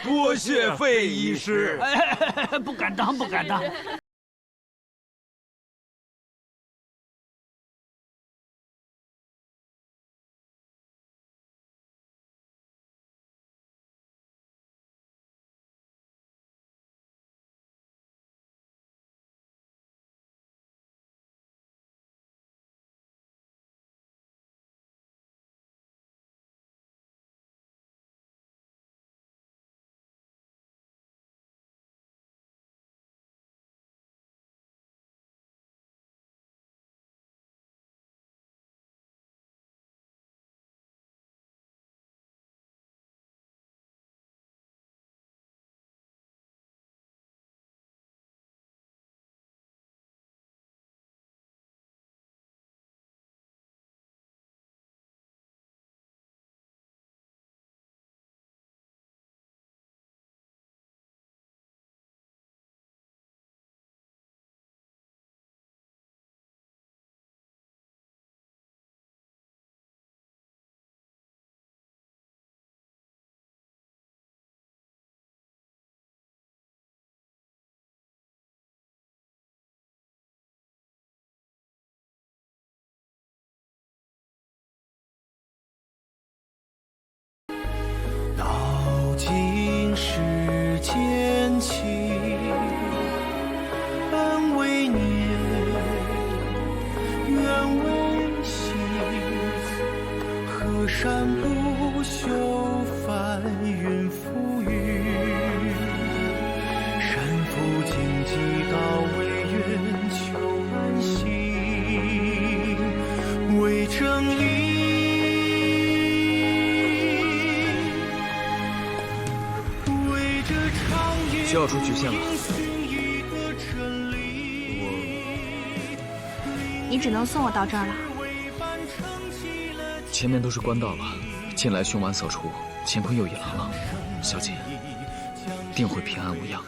多谢费医师。不敢当，不敢当。今世间情，本为念，愿为心。河山不修翻云覆雨，山伏荆棘高为愿求安心，为正义。就要出局县了，你只能送我到这儿了。前面都是官道了，近来凶顽扫除，乾坤又一郎了。小姐，定会平安无恙。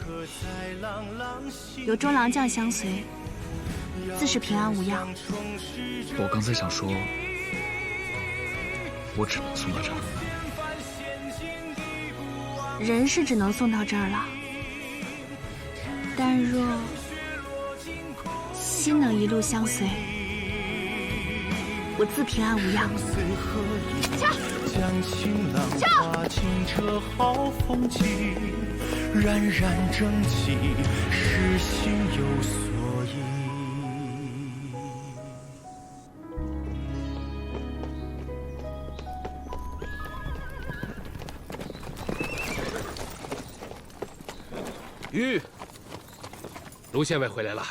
有周郎将相随，自是平安无恙。我刚才想说，我只能送到这儿。人是只能送到这儿了。但若心能一路相随，我自平安无恙。掐！将情郎画进这好风景，冉冉正气，是心有所依。玉，卢县尉回来了。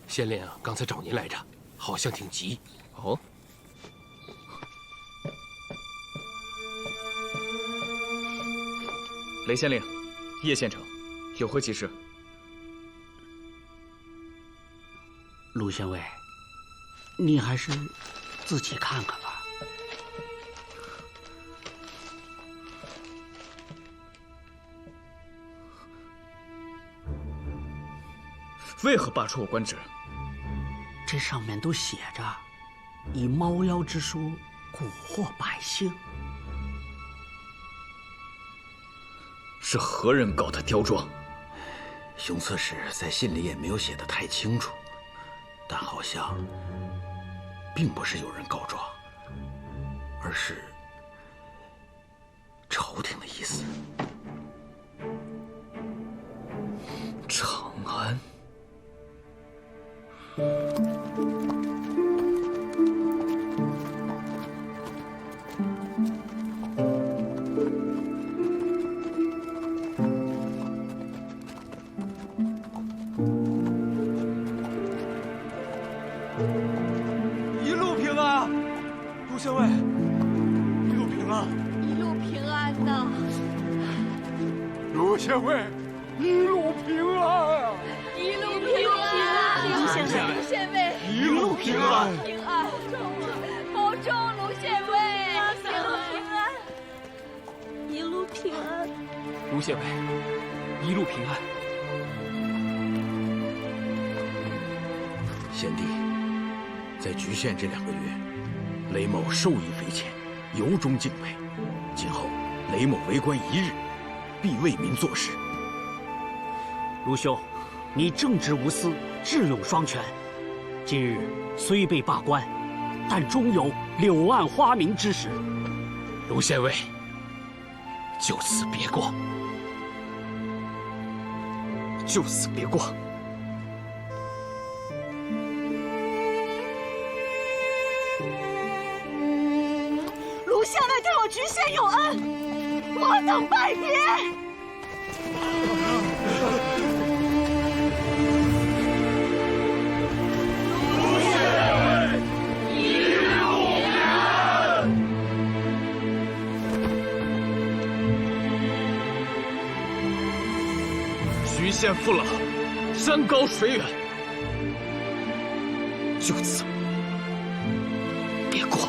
县令刚才找您来着，好像挺急。哦。雷县令，叶县城，有何急事？卢县尉，你还是自己看看吧。为何罢黜我官职？这上面都写着，以猫妖之说蛊惑百姓。是何人搞的刁状？熊刺史在信里也没有写得太清楚，但好像并不是有人告状，而是朝廷的意思。长安。一路平安，卢县尉，一路平安，一路平安呐！卢县尉，一路平安，一路平安！卢县尉，一路平安，平安！保重，卢县尉，一路平安，一路平安。卢县尉，一路平安。贤弟，在局县这2个月，雷某受益匪浅，由衷敬佩。今后雷某为官1日，必为民做事。卢兄，你正直无私，智勇双全。今日虽被罢官，但终有柳暗花明之时。卢县尉，就此别过，就此别过。卢县尉对我局县有恩，我等拜别。卢县尉，一路平安。局县父老，山高水远，就此别过。